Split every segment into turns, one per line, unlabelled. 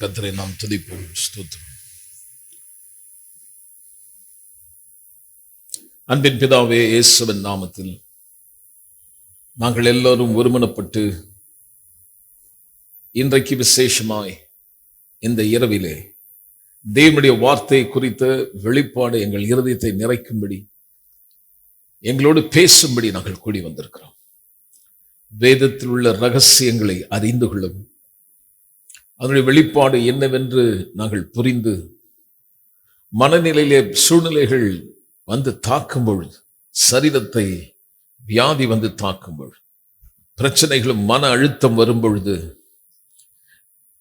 கர்த்தரை நாம் துதிப்போம். ஸ்தோத்திரம். அன்பின் பிதாவே, இயேசுவின் நாமத்தில் நாங்கள் எல்லோரும் ஒருமனப்பட்டு இன்றைக்கு விசேஷமாய் இந்த இரவிலே தேவனுடைய வார்த்தை குறித்த வெளிப்பாடு எங்கள் இருதயத்தை நிறைக்கும்படி, எங்களோடு பேசும்படி நாங்கள் கூடி வந்திருக்கிறோம். வேதத்தில் உள்ள ரகசியங்களை அறிந்து கொள்ளும், அதனுடைய வெளிப்பாடு என்னவென்று நாங்கள் புரிந்து, மனநிலையிலே சூழ்நிலைகள் வந்து தாக்கும் பொழுது, சரீரத்தை வியாதி வந்து தாக்கும் பொழுது, பிரச்சனைகளும் மன அழுத்தம் வரும் பொழுது,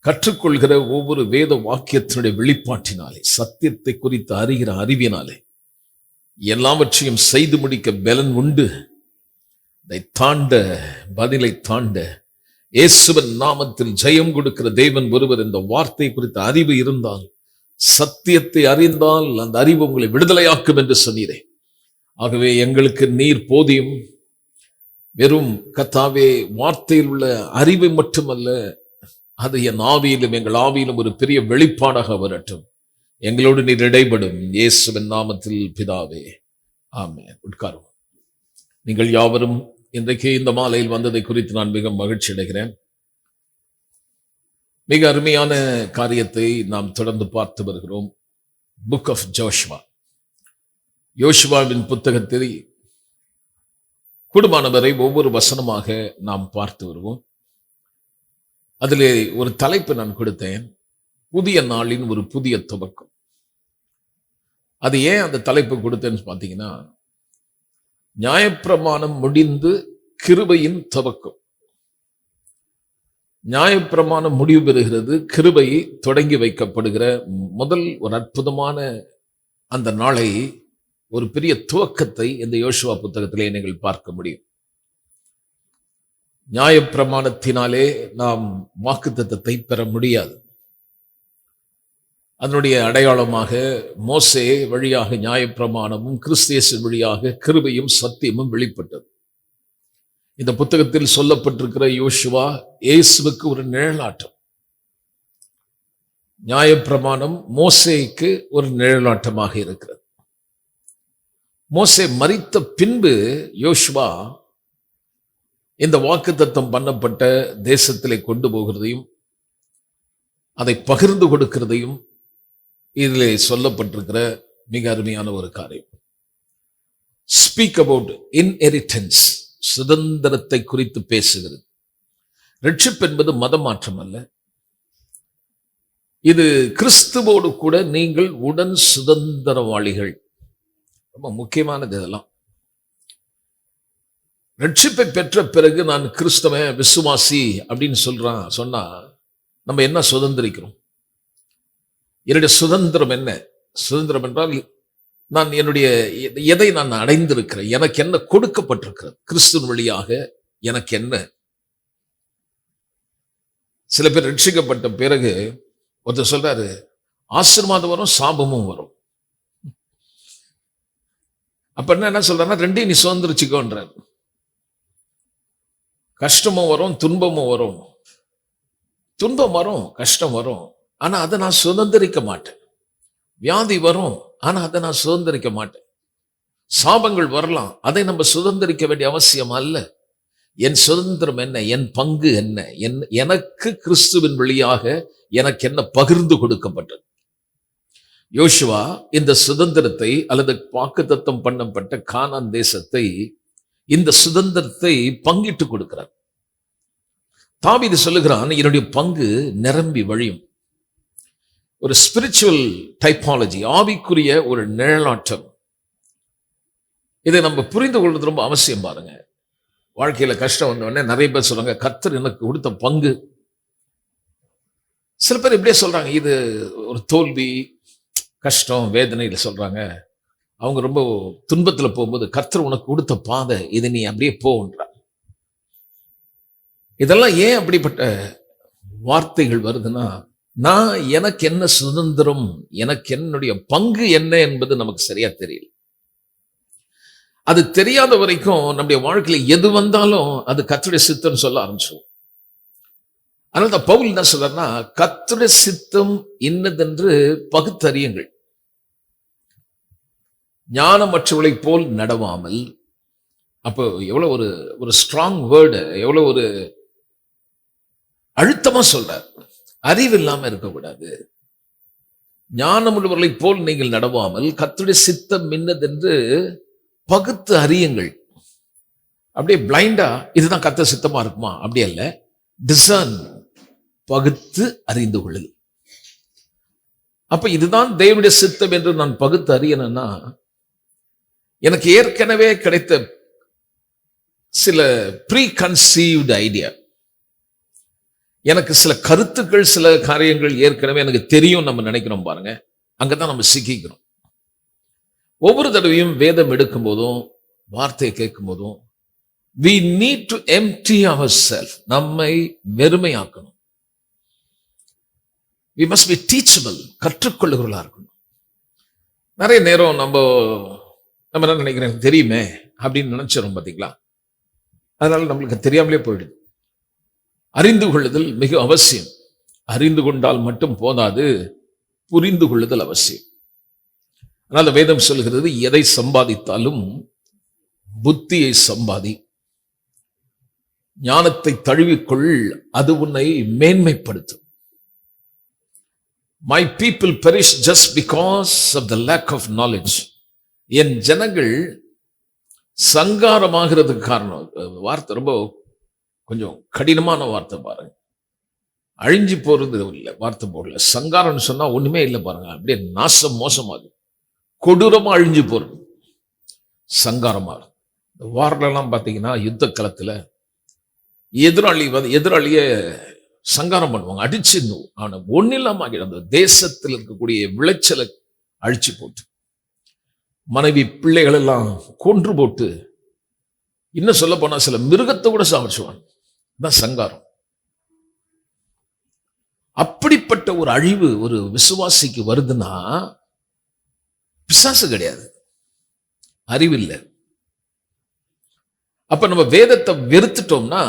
கற்றுக்கொள்கிற ஒவ்வொரு வேத வாக்கியத்தினுடைய வெளிப்பாட்டினாலே, சத்தியத்தை குறித்து அறிகிற அறிவினாலே எல்லாவற்றையும் செய்து முடிக்க பலன் உண்டு. அதை தாண்ட, பதிலை தாண்ட இயேசுவின் நாமத்தில் ஜெயம் கொடுக்கிற தேவன் ஒருவர். இந்த வார்த்தை குறித்த அறிவு இருந்தால், சத்தியத்தை அறிந்தால் அந்த அறிவு உங்களை விடுதலையாக்கும் என்று சொன்னீரே. ஆகவே எங்களுக்கு நீர் போதியும். வெறும் கர்த்தாவே வார்த்தையில் உள்ள அறிவை மட்டுமல்ல, அது என் ஆவியிலும் எங்கள் ஆவியிலும் ஒரு பெரிய வெளிப்பாடாக வரட்டும். எங்களோடு நீர் இடைபடும். இயேசுவின் நாமத்தில் பிதாவே, ஆமென். உட்காரும். நீங்கள் யாவரும் இன்றைக்கு இந்த மாலையில் வந்ததை குறித்து நான் மிக மகிழ்ச்சி அடைகிறேன். மிக அருமையான காரியத்தை நாம் தொடர்ந்து பார்த்து வருகிறோம். புக் ஆஃப் ஜோஷுவா, யோசுவாவின் புத்தகத்தில் கூடுமானவரை ஒவ்வொரு வசனமாக நாம் பார்த்து வருவோம். அதிலே ஒரு தலைப்பு நான் கொடுத்தேன், புதிய நாளின் ஒரு புதிய துவக்கம். அது ஏன் அந்த தலைப்பு கொடுத்தேன்னு பார்த்தீங்கன்னா, நியாயப்பிரமாணம் முடிந்து கிருபையின் துவக்கம். நியாயப்பிரமாணம் முடிவு பெறுகிறது, கிருபை தொடங்கி வைக்கப்படுகிற முதல் ஒரு அற்புதமான அந்த நாளை, ஒரு பெரிய துவக்கத்தை இந்த யோசுவா புத்தகத்திலே நீங்கள் பார்க்க முடியும். நியாயப்பிரமாணத்தினாலே நாம் வாக்குத்தத்தத்தை பெற முடியாது. அதனுடைய அடையாளமாக மோசே வழியாக நியாயப்பிரமாணமும், கிறிஸ்து இயேசு வழியாக கிருபையும் சத்தியமும் வெளிப்பட்டது. இந்த புத்தகத்தில் சொல்லப்பட்டிருக்கிற யோசுவா இயேசுவுக்கு ஒரு நிழலாட்டம். நியாயப்பிரமாணம் மோசேக்கு ஒரு நிழலாட்டமாக இருக்கிறது. மோசே மரித்த பின்பு யோசுவா இந்த வாக்குத்தத்தம் பண்ணப்பட்ட தேசத்திலே கொண்டு போகிறதையும், அதை பகிர்ந்து கொடுக்கிறதையும் இதிலே சொல்லப்பட்டிருக்கிற மிக அருமையான ஒரு காரியம். ஸ்பீக் அபவுட் இன்ஹெரிட்டன்ஸ், சுதந்திரத்தை குறித்து பேசுகிறது. ரட்சிப்பு என்பது மதமாற்றம் அல்ல, இது கிறிஸ்துவோடு கூட நீங்கள் உடன் சுதந்திரவாளிகள். ரொம்ப முக்கியமானது இதெல்லாம். ரட்சிப்பை பெற்ற பிறகு நான் கிறிஸ்தவன், விசுவாசி அப்படின்னு சொன்னா நம்ம என்ன சுதந்திரிக்கிறோம்? என்னுடைய சுதந்திரம் என்ன? சுதந்திரம் என்றால் நான் என்னுடைய எதை நான் அடைந்திருக்கிறேன், எனக்கு என்ன கொடுக்கப்பட்டிருக்கிறது கிறிஸ்துவின் வழியாக, எனக்கு என்ன. சில பேர் ரட்சிக்கப்பட்ட பிறகு ஒருத்தர் சொல்றாரு, ஆசீர்வாதம் வரும், சாபமும் வரும். அப்ப என்ன சொல்றாருன்னா, ரெண்டையும் நீ சுதந்திரிச்சுக்கோன்றார். கஷ்டமும் வரும், துன்பமும் வரும். துன்பம் வரும், கஷ்டம் வரும், ஆனா அதை நான் சுதந்திரிக்க மாட்டேன். வியாதி வரும், ஆனா அதை நான் சுதந்திரிக்க மாட்டேன். சாபங்கள் வரலாம், அதை நம்ம சுதந்திரிக்க வேண்டிய அவசியம் அல்ல. என் சுதந்திரம் என்ன? என் பங்கு என்ன? எனக்கு கிறிஸ்துவின் வழியாக எனக்கு என்ன பகிர்ந்து கொடுக்கப்பட்டது? யோசுவா இந்த சுதந்திரத்தை அல்லது வாக்குத்தத்தம் பண்ணப்பட்ட கானான் தேசத்தை, இந்த சுதந்திரத்தை பங்கிட்டு கொடுக்கிறார். தாவீது சொல்லுகிறான், என்னுடைய பங்கு நிரம்பி வழியும். ஒரு ஸ்பிரிச்சுவல் டைப்பாலஜி, ஆவிக்குரிய ஒரு நிழலாட்டம். இதை நம்ம புரிந்து கொள்வது ரொம்ப அவசியம். பாருங்க, வாழ்க்கையில கஷ்டம் வந்த உடனே நிறைய பேர் சொல்றாங்க, கர்த்தர் எனக்கு கொடுத்த பங்கு. சில பேர் இப்படியே சொல்றாங்க, இது ஒரு தோல்வி, கஷ்டம், வேதனையில சொல்றாங்க. அவங்க ரொம்ப துன்பத்துல போகும்போது, கர்த்தர் உனக்கு கொடுத்த பாதை, இதை நீ அப்படியே போன்றார். இதெல்லாம் ஏன் அப்படிப்பட்ட வார்த்தைகள் வருதுன்னா, நான் எனக்கு என்ன சுதந்திரம், எனக்கு என்னுடைய பங்கு என்ன என்பது நமக்கு சரியா தெரியல. அது தெரியாத வரைக்கும் நம்முடைய வாழ்க்கையில எது வந்தாலும் அது கர்த்தருடைய சித்தம் சொல்ல ஆரம்பிச்சிடும். அதனால தான் பவுல் என்ன சொல்றாருன்னா, கர்த்தருடைய சித்தம் இன்னதென்று பகுத்தறியுங்கள், ஞானமற்றவளை போல் நடவாமல். அப்போ எவ்வளவு ஒரு ஸ்ட்ராங் வேர்டு, எவ்வளவு ஒரு அழுத்தமா சொல்றார். அறிவு இல்லாம இருக்கக்கூடாது. ஞானமுள்ளவர்களை போல் நீங்கள் நடவாமல் கர்த்தருடைய சித்தம் இன்னதென்று பகுத்து அறியுங்கள். அப்படியே பிளைண்டா இதுதான் கர்த்தர் சித்தமா இருக்குமா அப்படி அல்ல, டிசர்ன், பகுத்து அறிந்து கொள்ளுதல். அப்ப இதுதான் தேவனுடைய சித்தம் என்று நான் பகுத்து அறியணும்னா, எனக்கு ஏற்கனவே கிடைத்த சில ப்ரீ கன்சீவ்டு ஐடியா, எனக்கு சில கருத்துக்கள், சில காரியங்கள் ஏற்கனவே எனக்கு தெரியும் நம்ம நினைக்கிறோம் பாருங்க, அங்கதான் நம்ம சிக்கிக்கிறோம். ஒவ்வொரு தடவையும் வேதம் எடுக்கும் போதும் வார்த்தையை கேட்கும் போதும் we need to empty ourselves, நம்மை வெறுமையாக்கணும். we must be teachable, கற்றுக்கொள்ளுகிறவர்களா இருக்கணும். நிறைய நேரம் நம்ம என்ன நினைக்கிறேன், தெரியுமே அப்படின்னு நினைச்சிடும் பாத்தீங்களா. அதனால நம்மளுக்கு தெரியாமலே போயிடுது. அறிந்து கொள்ளுதல் மிக அவசியம். அறிந்து கொண்டால் மட்டும் போதாது, புரிந்து கொள்ளுதல் அவசியம். அதனால வேதம் சொல்கிறது, எதை சம்பாதித்தாலும் புத்தியை சம்பாதி, ஞானத்தை தழுவிக்கொள், அது உன்னை மேன்மைப்படுத்தும். My people perish just because of the lack of knowledge. என் ஜனங்கள் சங்காரமாகிறதுக்கு காரணம், வார்த்தை ரொம்ப கொஞ்சம் கடினமான வார்த்தை பாருங்க. அழிஞ்சு போறது இல்லை வார்த்தை போடல. சங்காரம்னு சொன்னா ஒண்ணுமே இல்லை பாருங்க, அப்படியே நாசம் மோசமாகுது, கொடூரமா அழிஞ்சு போறது சங்காரமா. இந்த வாரெல்லாம் பார்த்தீங்கன்னா யுத்த களத்துல எதிராளிய சங்காரம் பண்ணுவாங்க, அடிச்சிடணும். ஆனா ஒன்னும் இல்லாம ஆகிடும். அந்த தேசத்தில் இருக்கக்கூடிய விளைச்சலை அழிச்சு போட்டு, மனைவி பிள்ளைகள் எல்லாம் கொன்று போட்டு, இன்னும் சொல்ல போனா சில மிருகத்தை கூட சாப்பிடுவாங்க. தான் சங்காரம். அப்படிப்பட்ட ஒரு அழிவு ஒரு விசுவாசிக்கு வருதுன்னா, பிசாசு கிடையாது, அறிவில்லை. அப்ப நம்ம வேதத்தை வெறுத்துட்டோம்னா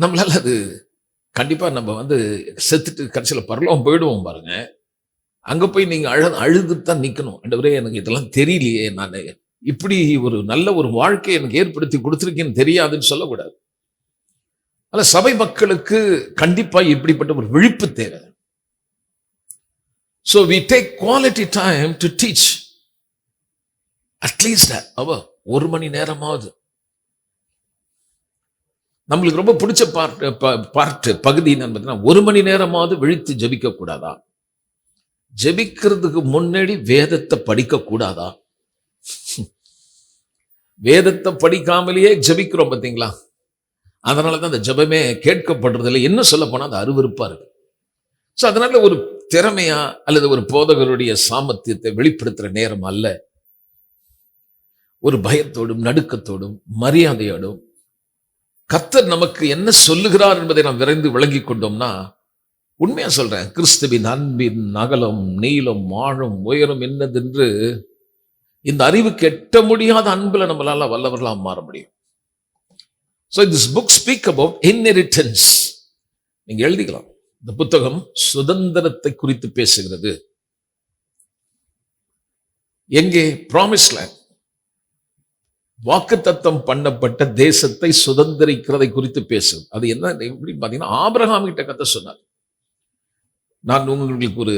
நம்மளால அது கண்டிப்பா நம்ம செத்துட்டு கடைசியில பரலோகம் போயிடுவோம் பாருங்க. அங்க போய் நீங்க அழுதுதான் நிக்கணும். ஆண்டவரே, எனக்கு இதெல்லாம் தெரியலையே, நான் இப்படி ஒரு நல்ல ஒரு வாழ்க்கையை எனக்கு ஏற்படுத்தி கொடுத்துருக்கேன்னு தெரியாதுன்னு சொல்லக்கூடாது. ஆனா சபை மக்களுக்கு கண்டிப்பா இப்படிப்பட்ட ஒரு விழிப்பு தேவை. So we take quality time to teach. At least ஒரு மணி நேரமாவது. நம்மளுக்கு ரொம்ப பிடிச்ச பகுதி என்னன்னு, ஒரு மணி நேரமாவது விழித்து ஜெபிக்க கூடாதா? ஜெபிக்கிறதுக்கு முன்னாடி வேதத்தை படிக்க கூடாதா? வேதத்தை படிக்காமலேயே ஜெபிக்கிறோம் பார்த்தீங்களா? அதனாலதான் அந்த ஜெபமே கேட்கப்படுறது இல்லை. என்ன சொல்ல போனா அது அருவருப்பா இருக்கு. ஸோ அதனால ஒரு திறமையா அல்லது ஒரு போதகருடைய சாமர்த்தியத்தை வெளிப்படுத்துற நேரம் அல்ல. ஒரு பயத்தோடும் நடுக்கத்தோடும் மரியாதையோடும் கர்த்தர் நமக்கு என்ன சொல்லுகிறார் என்பதை நாம் விரைந்து விளங்கி கொண்டோம்னா, உண்மையா சொல்றேன், கிறிஸ்துவின் அன்பின் அகலம் நீளம் ஆழம் உயரம் என்னதென்று இந்த அறிவுக்கு எட்ட முடியாத அன்புல நம்மளால வல்லவர்களா மாற முடியும். So this book speak about inheritance. நீங்க எழுதிக்கலாம், இந்த புத்தகம் சுதந்திரத்தை குறித்து பேசுகிறது. எங்கே? Promised land, வாக்குத்தத்தம் பண்ணப்பட்ட தேசத்தை சுதந்திரிக்கிறதை குறித்து பேசும். அது என்ன எப்படி பாத்தீங்கன்னா, ஆபிரகாம் கிட்ட கத்த சொன்னார், நான் உங்களுக்கு ஒரு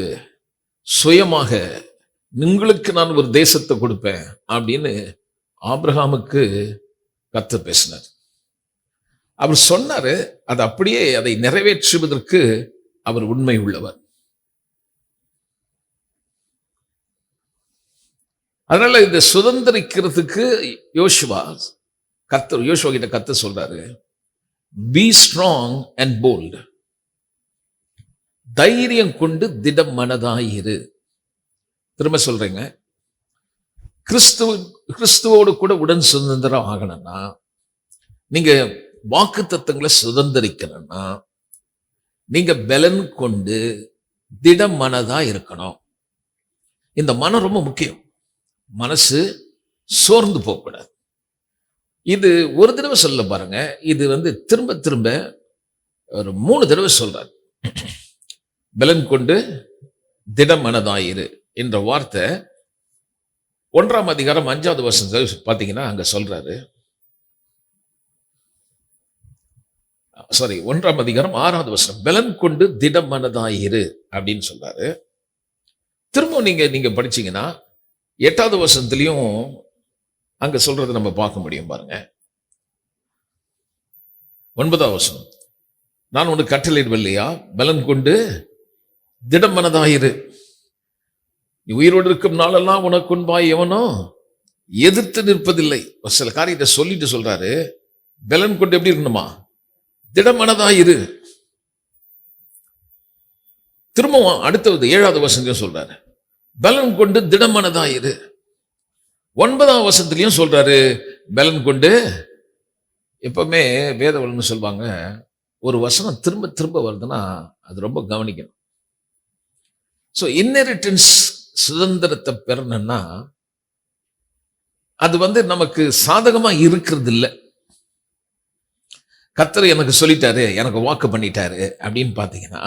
சுயமாக உங்களுக்கு நான் ஒரு தேசத்தை கொடுப்பேன் அப்படின்னு ஆபிரகாமுக்கு கத்த பேசினார். அவர் சொன்னாரு, அது அப்படியே அதை நிறைவேற்றுவதற்கு அவர் உண்மை உள்ளவர். அதனால இந்த சுதந்திரிக்கிறதுக்கு யோசுவா கிட்ட கர்த்தர் சொல்றாரு, பி ஸ்ட்ராங் அண்ட் போல்ட். தைரியம் கொண்டு திடம் மனதாயிரு. திரும்ப சொல்றேங்க, கிறிஸ்துவோடு கூட உடன் சுதந்திரம் ஆகணும்னா, நீங்க வாக்கு தத்தங்களை சுதந்திரிக்கணும்னா, நீங்க பலன் கொண்டு திடம் மனதா இருக்கணும். இந்த மனம் ரொம்ப முக்கியம். மனசு சோர்ந்து போகக்கூடாது. இது ஒரு தடவை சொல்ல பாருங்க, இது திரும்ப திரும்ப ஒரு 3 தடவை சொல்றாரு. பலன் கொண்டு திடம் மனதாயிரு என்ற வார்த்தை 1ஆம் அதிகாரம் 5வது வசனம் பார்த்தீங்கன்னா அங்க சொல்றாரு. 1ஆம் அதிகாரம் 6வது வசனம், பலன் கொண்டு திடம் மனதாயிரு அப்படின்னு சொல்றாரு. திரும்ப நீங்க படிச்சீங்கன்னா 8வது வசனத்திலையும் அங்க சொல்றதை நம்ம பார்க்க முடியும் பாருங்க. 9வது வசனம், நான் உனக்கு கட்டளையிடவில்லையா, பலன் கொண்டு திடம் மனதாயிரு, நீ உயிரோடு இருக்கும் நாளெல்லாம் உனக்கு முன்பாய் எவனோ எதிர்த்து நிற்பதில்லை. சில காரியத்தை சொல்லிட்டு சொல்றாரு, பலன் கொண்டு எப்படி இருக்கணுமா, திடம் மனதாயிரு. திரும்பவும் அடுத்தது 7வது வசனத்தையும் சொல்றாரு, பலன் கொண்டு திடம் மனதாயிரு. 9ஆம் வசனத்திலையும் சொல்றாரு, பலன் கொண்டு. எப்பவுமே வேதவல்னு சொல்லுவாங்க, ஒரு வசனம் திரும்ப திரும்ப வருதுன்னா அது ரொம்ப கவனிக்கணும். ஸோ இன்ஹெரிட்டன்ஸ் சுதந்திரத்தை பெறணும்னா அது நமக்கு சாதகமா இருக்கிறது இல்லை. கர்த்தர் எனக்கு சொல்லிட்டாரு, எனக்கு வாக்கு பண்ணிட்டாரு அப்படின்னு பார்த்தீங்கன்னா,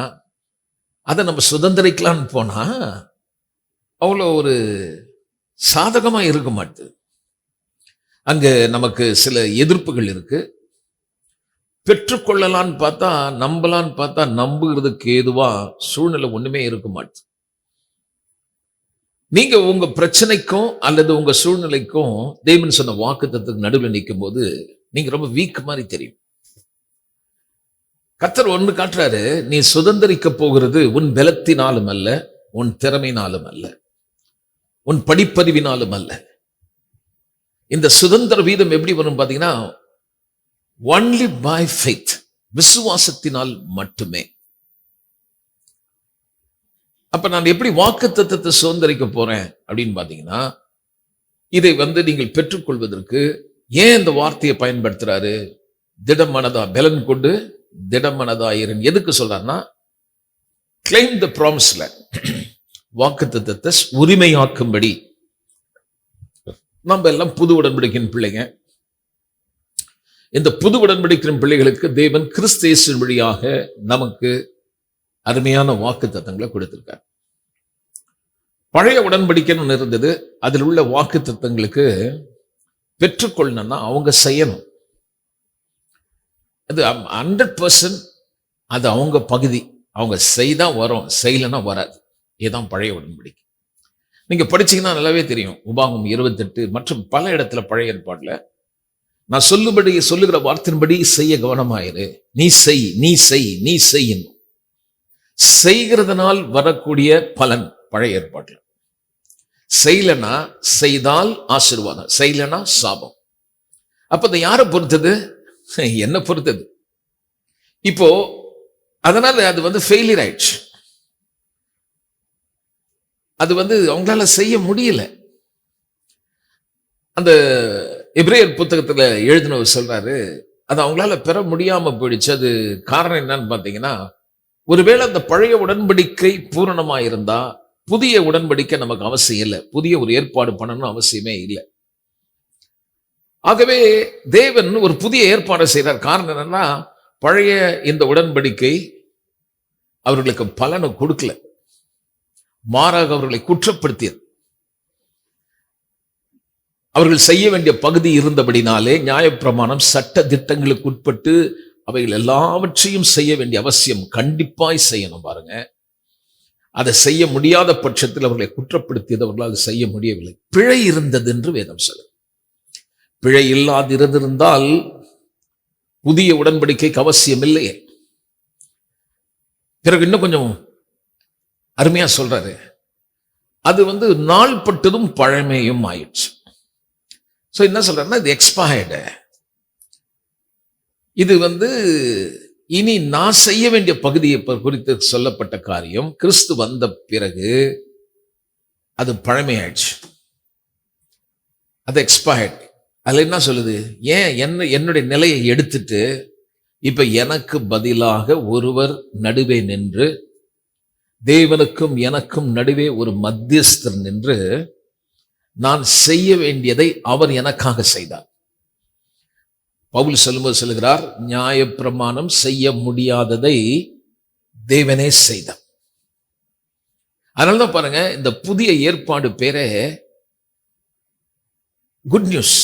அதை நம்ம சுதந்திரிக்கலான்னு போனா அவ்வளோ ஒரு சாதகமா இருக்க மாட்டுது. அங்க நமக்கு சில எதிர்ப்புகள் இருக்கு. பெற்றுக்கொள்ளலான்னு பார்த்தா, நம்பலான்னு பார்த்தா, நம்புகிறதுக்கு ஏதுவா சூழ்நிலை ஒண்ணுமே இருக்க மாட்டுது. நீங்க உங்க பிரச்சனைக்கும் அல்லது உங்க சூழ்நிலைக்கும் தேவன் சொன்ன வாக்குத்தத்தத்துக்கு நடுவில் நிற்கும் போது நீங்க ரொம்ப வீக் மாதிரி தெரியும். கர்த்தர் ஒன்று காட்டுறாரு, நீ சுதந்திரிக்க போகிறது உன் பலத்தினாலும் அல்ல, உன் திறமையினாலும் அல்ல, உன் படிப்பறிவினாலும் அல்ல. இந்த சுதந்திர வீதம் எப்படி வரும் பாத்தீங்கன்னா, ஒன்லி பை ஃபெய்த், விசுவாசத்தினால் மட்டுமே. அப்ப நான் எப்படி வாக்குத்தத்தத்தை சுதந்திரிக்க போறேன் அப்படின்னு பாத்தீங்கன்னா, இதை நீங்கள் பெற்றுக்கொள்வதற்கு ஏன் இந்த வார்த்தையை பயன்படுத்துறாரு, திடம் மனதா, பலன் கொண்டு திடம் மனதாயிரன். எதுக்கு சொல்றாருன்னா, கிளைம் த ப்ராமிஸ்ல, வாக்குத்தத்தத்தை உரிமையாக்கும்படி. நம்ம எல்லாம் புது உடன்படிக்கையின் பிள்ளைங்க. இந்த புது உடன்படிக்கையின் பிள்ளைகளுக்கு தேவன் கிறிஸ்து இயேசுவின் வழியாக நமக்கு அருமையான வாக்குத்தத்தங்களை கொடுத்திருக்கார். பழைய உடன்படிக்கைன்னு ஒன்று இருந்தது. அதில் உள்ள வாக்குத்தத்தங்களுக்கு பெற்றுக்கொள்ளணும்னா அவங்க செய்யணும். அது 100% அது அவங்க பகுதி. அவங்க செய்தா வரும், செய்யலைன்னா வராது. இதுதான் பழைய உடன்படிக்கை. நீங்க படிச்சீங்கன்னா நல்லாவே தெரியும். உபாகமம் 28 மற்றும் பல இடத்துல பழைய ஏற்பாடுல, நான் சொல்லுகிற வார்த்தையின்படி செய்ய கவனமாயிரு, நீ செய், நீ செய், நீ செய்யணும். செய்கிறதுனால் வரக்கூடிய பலன் பழைய ஏற்பாட்டுல. செய்யலனா, செய்தால் ஆசீர்வாதம், செய்யலனா சாபம். அப்ப அதை யாரை பொறுத்தது? என்ன பொறுத்தது. இப்போ அதனால அது ஃபெயிலியர் ஆயிடுச்சு. அது அவங்களால செய்ய முடியல. அந்த எபிரேயர் புத்தகத்துல எழுதினவர் சொல்றாரு, அது அவங்களால பெற முடியாம போயிடுச்சு. அது காரணம் என்னன்னு பாத்தீங்கன்னா, ஒருவேளை அந்த பழைய உடன்படிக்கை பூரணமா இருந்தா புதிய உடன்படிக்கை நமக்கு அவசியம் இல்லை. புதிய ஒரு ஏற்பாடு பண்ணணும் அவசியமே இல்லை. ஆகவே தேவன் ஒரு புதிய ஏற்பாடு செய்கிறார். காரணம் என்னன்னா, பழைய இந்த உடன்படிக்கை அவர்களுக்கு பலனை கொடுக்கல, மாறாக அவர்களை குற்றப்படுத்தியது. அவர்கள் செய்ய வேண்டிய பகுதி இருந்தபடினாலே நியாயப்பிரமாணம் சட்ட திட்டங்களுக்கு உட்பட்டு அவைகள் எல்லாவற்றையும் செய்ய வேண்டிய அவசியம் கண்டிப்பாய் செய்யணும். பாருங்க, அதை செய்ய முடியாத பட்சத்தில் அவர்களை குற்றப்படுத்தியது அவர்களால் செய்ய முடியவில்லை. பிழை இருந்தது என்று வேதம் சொல்லும். பிழை இல்லாதிருந்திருந்தால் புதிய உடன்படிக்கைக்கு அவசியம் இல்லையே. பிறகு இன்னும் கொஞ்சம் அருமையா சொல்றாரு, அது நாள்பட்டதும் பழமையும் ஆயிடுச்சு. ஸோ என்ன சொல்றேன்னா, இது எக்ஸ்பயர்டு. இது இனி நான் செய்ய வேண்டிய பகுதியை குறித்து சொல்லப்பட்ட காரியம் கிறிஸ்து வந்த பிறகு அது பழமையாயிடுச்சு, அது எக்ஸ்பயர்ட். அதுல என்ன சொல்லுது, ஏன் என்னுடைய நிலையை எடுத்துட்டு இப்ப எனக்கு பதிலாக ஒருவர் நடுவே நின்று, தேவனுக்கும் எனக்கும் நடுவே ஒரு மத்தியஸ்தர் நின்று நான் செய்ய வேண்டியதை அவர் எனக்காக செய்தார். பவுல் சொல்லும்போது சொல்லுகிறார், நியாயப்பிரமாணம் செய்ய முடியாததை தேவனே செய்தார். அதனாலதான் பாருங்க, இந்த புதிய ஏற்பாடு பேரே குட் நியூஸ்.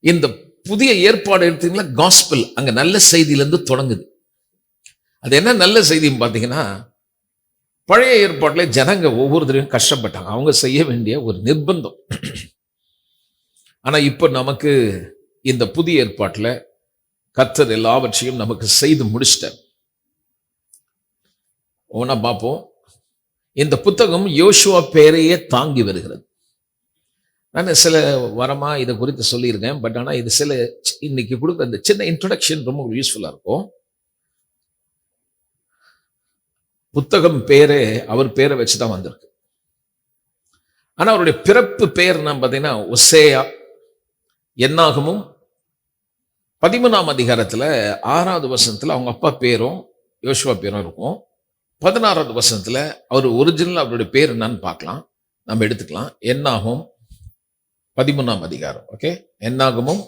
இந்த புதிய ஏற்பாடு எடுத்தீங்கன்னா காஸ்பல், அங்க நல்ல செய்தியிலிருந்து தொடங்குது. அது என்ன நல்ல செய்தின்னு பார்த்தீங்கன்னா, பழைய ஏற்பாட்டில் ஜனங்க ஒவ்வொருத்தரையும் கஷ்டப்பட்டாங்க, அவங்க செய்ய வேண்டிய ஒரு நிர்பந்தம். ஆனா இப்ப நமக்கு இந்த புதிய ஏற்பாட்டில் கர்த்தர் எல்லாவற்றையும் நமக்கு செய்து முடிச்சிட்டார். ஒவ்வொன்றா பார்ப்போம். இந்த புத்தகம் யோசுவா பேரையே தாங்கி வருகிறது. நான் சில வாரமா இதை குறித்து சொல்லியிருக்கேன். பட் ஆனால் இது சில இன்னைக்கு கொடுக்குற இந்த சின்ன இன்ட்ரோடக்ஷன் ரொம்ப யூஸ்ஃபுல்லா இருக்கும். புத்தகம் பேரே அவர் பேரை வச்சுதான் வந்திருக்கு. ஆனா அவருடைய பிறப்பு பேர் நான் பார்த்தீங்கன்னா ஒசேயா. என்னாகமும் 13ஆம் அதிகாரத்துல 6வது வசனத்துல அவங்க அப்பா பேரும் யோசுவா பேரும் இருக்கும். 16வது வசனத்துல அவர் ஒரிஜினல் அவருடைய பேர் என்னன்னு பார்க்கலாம், நம்ம எடுத்துக்கலாம். என்னாகும் 13ஆம் அதிகாரம். ஓகே, என்னாகமும்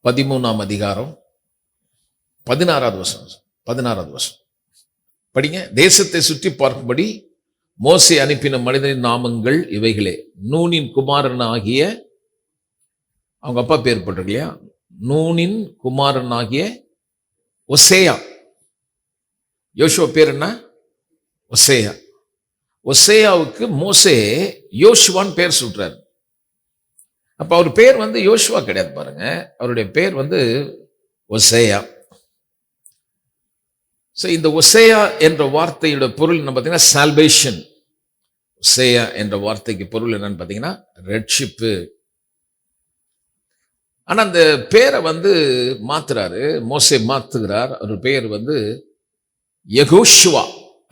13ஆம் அதிகாரம் 16வது வசனம். 16வது வசனம் படிங்க. தேசத்தை சுற்றி பார்க்கும்படி மோசே அனுப்பின மனிதனின் நாமங்கள் இவைகளே. நூனின் குமாரன் ஆகிய, அவங்க அப்பா பேர் போட்டிருக்கு இல்லையா, நூனின் குமாரன் ஆகிய ஒசேயா. யோசுவா பேர் என்ன? ஒசேயா. ஒசேயாவுக்கு மோசே யோசுவான்னு பேர் சொல்றாரு. அப்ப அவர் பேர் யோசுவா கிடையாது பாருங்க, அவருடைய பேர் ஒசேயா. இந்த ஒசேயா என்ற வார்த்தையோட பொருள் என்ன பார்த்தீங்கன்னா சால்வேஷன். ஒசேயா என்ற வார்த்தைக்கு பொருள் என்னன்னு பார்த்தீங்கன்னா ரட்சிப்பு. ஆனா அந்த பேரை மாத்துறாரு, மோசே மாத்துகிறார். அவர் பேர் யெகோஷுவா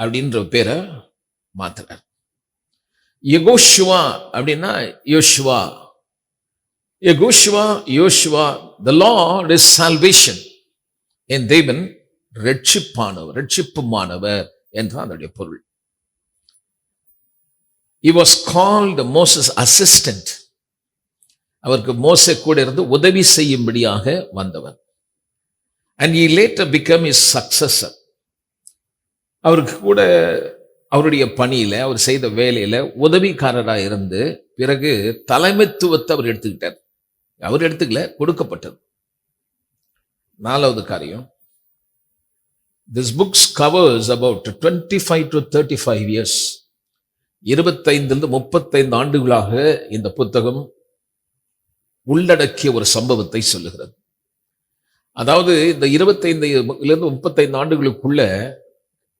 அப்படின்ற பேரை மாத்துறார். யெகோஷுவா அப்படின்னா யோசுவா. யெகோஷுவா, யோசுவா, the Lord is salvation. என் தேவன் ரட்சிப்பானவர், ரட்சிப்புமானவர் என்றான் அதனுடைய பொருள். He was called Moses' assistant. அவருக்கு மோசே கூட இருந்து உதவி செய்யும்படியாக வந்தவர். And he later became his successor. அவருக்கு கூட அவருடைய பணியில, அவர் செய்த வேலையில உதவிக்காரராக இருந்து பிறகு தலைமைத்துவத்தை அவர் எடுத்துக்கிட்டார். அவர் எடுத்துக்கல, கொடுக்கப்பட்டது. 4வது காரியம், this book covers about 25 to 35 years. 25 35 ஆண்டுகளாக இந்த புத்தகம் உள்ளடக்கிய ஒரு சம்பவத்தை சொல்லுகிறது. அதாவது இந்த 25 35 ஆண்டுகளுக்குள்ள,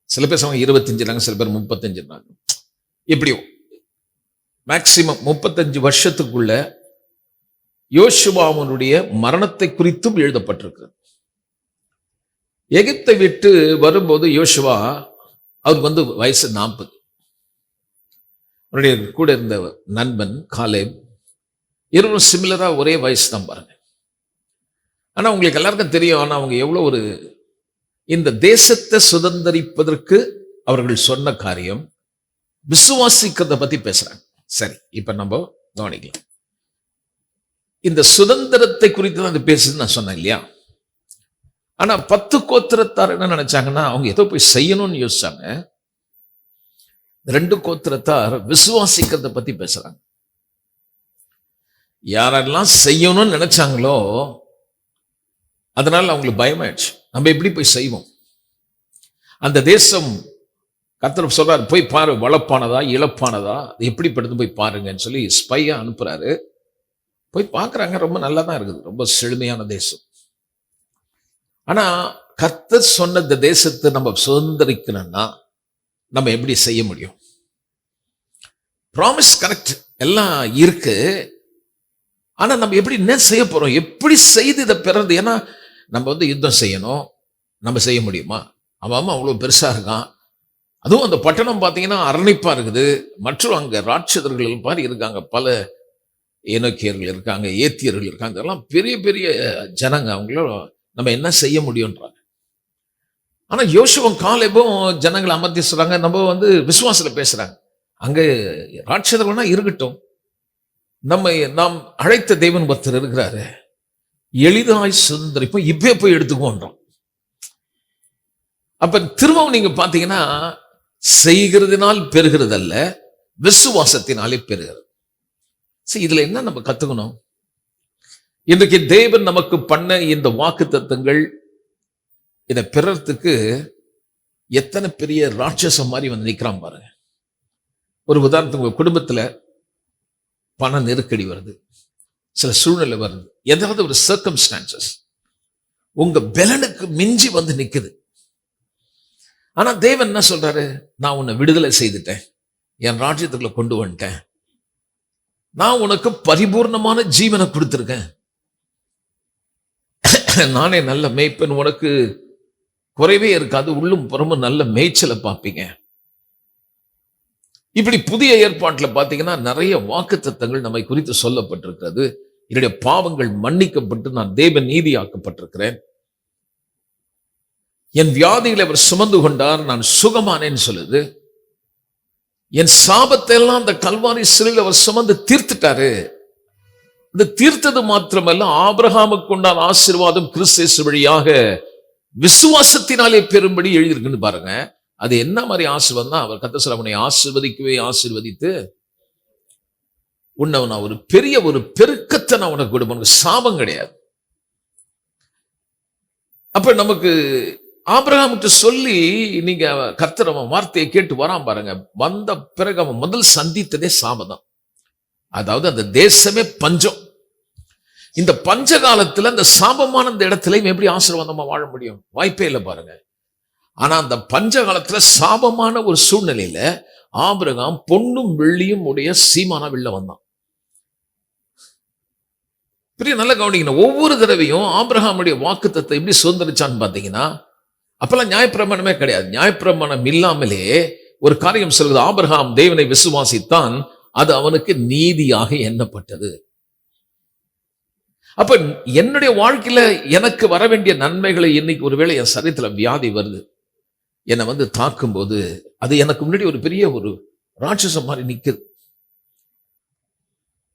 சில பேர் 25, சில பேர் 35, எப்படியோ மேக்சிமம் 35 வருஷத்துக்குள்ள யோசுவாவுடைய மரணத்தை குறித்தும் எழுதப்பட்டிருக்கிறது. எகிப்தை விட்டு வரும்போது யோசுவா, அவருக்கு வயசு 40. அவருடைய கூட இருந்த நண்பன் காலேப், இருவரும் சிமிலரா ஒரே வயசு தான் பாருங்க. ஆனா உங்களுக்கு எல்லாருக்கும் தெரியும், ஆனா அவங்க எவ்வளவு இந்த தேசத்தை சுதந்திரிப்பதற்கு அவர்கள் சொன்ன காரியம், விசுவாசிக்கிறத பத்தி பேசுறாங்க. சரி, இப்ப நம்ம கவனிக்கலாம். இந்த சுதந்திரத்தை குறித்து தான் அது பேசுதுன்னு நான் சொன்னேன் இல்லையா. ஆனா 10 கோத்திரத்தார் என்ன நினைச்சாங்கன்னா, அவங்க ஏதோ போய் செய்யணும்னு யோசிச்சாங்க. 2 கோத்திரத்தார் விசுவாசிக்கிறத பத்தி பேசுறாங்க. யாரெல்லாம் செய்யணும்னு நினைச்சாங்களோ அதனால அவங்களுக்கு பயமாயிடுச்சு, நம்ம எப்படி போய் செய்வோம். அந்த தேசம் கர்த்தர் சொல்றாரு, போய் பாரு, வளப்பானதா இழப்பானதா, எப்படிப்படுது போய் பாருங்கன்னு சொல்லி ஸ்பையா அனுப்புறாரு. போய் பார்க்குறாங்க, ரொம்ப நல்லா தான் இருக்குது, ரொம்ப செழுமையான தேசம். ஆனா கர்த்தர் சொன்ன இந்த தேசத்தை நம்ம சுதந்திரிக்கணும்னா நம்ம எப்படி செய்ய முடியும்? ப்ராமிஸ் கரெக்ட், எல்லாம் இருக்கு. ஆனா நம்ம எப்படி என்ன செய்ய போறோம், எப்படி செய்து இதை பெறது? ஏன்னா நம்ம யுத்தம் செய்யணும். நம்ம செய்ய முடியுமா? அவன் அவ்வளவு பெருசா இருக்கான். அதுவும் அந்த பட்டணம் பார்த்தீங்கன்னா அரணிப்பா இருக்குது. மற்றும் அங்க ராட்சதர்கள் மாதிரி இருக்காங்க, பல ஏனோக்கியர்கள் இருக்காங்க, ஏத்தியர்கள் இருக்காங்க. இதெல்லாம் பெரிய பெரிய ஜனங்க. அவங்களும் நம்ம என்ன செய்ய முடியும்ன்றாங்க. ஆனா யோசுவும் காலேபும் ஜனங்களை அமர்த்தி சொல்றாங்க, நம்ம விசுவாசத்துல பேசுறாங்க. அங்க ராட்சதர்கள்னா இருக்கட்டும், நாம் அழைத்த தேவன் ஒருத்தர் இருக்கிறாரு, எளிதாய் சுதந்திரிப்போம், இப்பே போய் எடுத்துக்கோன்றோம். அப்ப திரும்பவும் நீங்க பாத்தீங்கன்னா, செய்கிறதுனால் பெறுகிறது அல்ல, விசுவாசத்தினாலே பெறுகிறது. இதுல என்ன நம்ம கத்துக்கணும்? இன்றைக்கு தேவன் நமக்கு பண்ண இந்த வாக்குத்தத்தங்கள், இதை பெறறதுக்கு எத்தனை பெரிய ராட்சசம் மாதிரி நிக்கிறான் பாருங்க. ஒரு உதாரணத்துக்கு, உங்க குடும்பத்துல பண நெருக்கடி வருது, சில சூழ்நிலை வருது, ஏதாவது ஒரு சர்க்கம்ஸ்டான்சஸ் உங்க பலனுக்கு மிஞ்சி நிக்குது. ஆனா தேவன் என்ன சொல்றாரு? நான் உன்னை விடுதலை செய்துட்டேன், என் ராஜ்யத்துக்குள்ள கொண்டு வந்துட்டேன், நான் உனக்கு பரிபூர்ணமான ஜீவனை கொடுத்திருக்கேன், நானே நல்ல மேய்ப்பன், உனக்கு குறைவே இருக்காது, உள்ளும் புறமும் நல்ல மேய்ச்சலை பார்ப்பீங்க. இப்படி புதிய ஏற்பாட்டில் பார்த்தீங்கன்னா நிறைய வாக்குத்தத்தங்கள் நம்மை குறித்து சொல்லப்பட்டிருக்கிறது. என்னுடைய பாவங்கள் மன்னிக்கப்பட்டு நான் தேவ நீதியாக்கப்பட்டிருக்கிறேன், என் வியாதிகளை அவர் சுமந்து கொண்டார், நான் சுகமானேன்னு சொல்லுது. என் சாபத்தை எல்லாம் அந்த கல்வாரி சிலுவையில் அவர் சுமந்து தீர்த்துட்டாரு. இது தீர்த்தது மாத்திரமல்ல, ஆபிரகாமுக்கு உண்டான ஆசீர்வாதம் கிறிஸ்து வழியாக விசுவாசத்தினாலே பெறும்படி எழுதியிருக்குன்னு பாருங்க. அது என்ன மாதிரி ஆசீர்வாதம் தான்? அவர் கர்த்தர் சொல்ல, உன்னை ஆசீர்வதிக்கவே ஆசீர்வதித்து உன்னை நான் ஒரு பெரிய ஒரு பெருக்கத்தை நான் உனக்கு கொடுப்பேன், உனக்கு சாபம் கிடையாது. அப்ப நமக்கு ஆபிரகாமுக்கு சொல்லி நீங்க கர்த்தர் அவன் வார்த்தையை கேட்டு வரான் பாருங்க. வந்த பிறகு அவன் முதல் சந்தித்ததே சாபம். அதாவது அந்த தேசமே பஞ்சம். இந்த பஞ்ச காலத்துல அந்த சாபமான இந்த இடத்துல எப்படி ஆசீர்வாதமா வாழ முடியும்? வாய்ப்பே இல்லை பாருங்க. ஆனா அந்த பஞ்ச காலத்துல சாபமான ஒரு சூழ்நிலையில ஆபிரகாம் பொன்னும் வெள்ளியும் உடைய சீமானா வெளில வந்தான். பெரிய நல்ல கவனிக்கணும். ஒவ்வொரு தடவையும் ஆபிரகாமுடைய வாக்குத்தத்தை எப்படி சுதந்திரிச்சான்னு பாத்தீங்கன்னா, அப்பெல்லாம் நியாயப்பிரமாணமே கிடையாது. நியாயப்பிரமாணம் இல்லாமலே ஒரு காரியம் சொல்கிறது, ஆபிரகாம் தேவனை விசுவாசித்தான், அது அவனுக்கு நீதியாக எண்ணப்பட்டது. அப்ப என்னுடைய வாழ்க்கையில எனக்கு வர வேண்டிய நன்மைகளை இன்னைக்கு ஒருவேளை என் சரீரத்துல வியாதி வருது, என்னை தாக்கும் போது அது எனக்கு முன்னாடி ஒரு பெரிய ஒரு ராட்சசம் மாதிரி நிக்குது.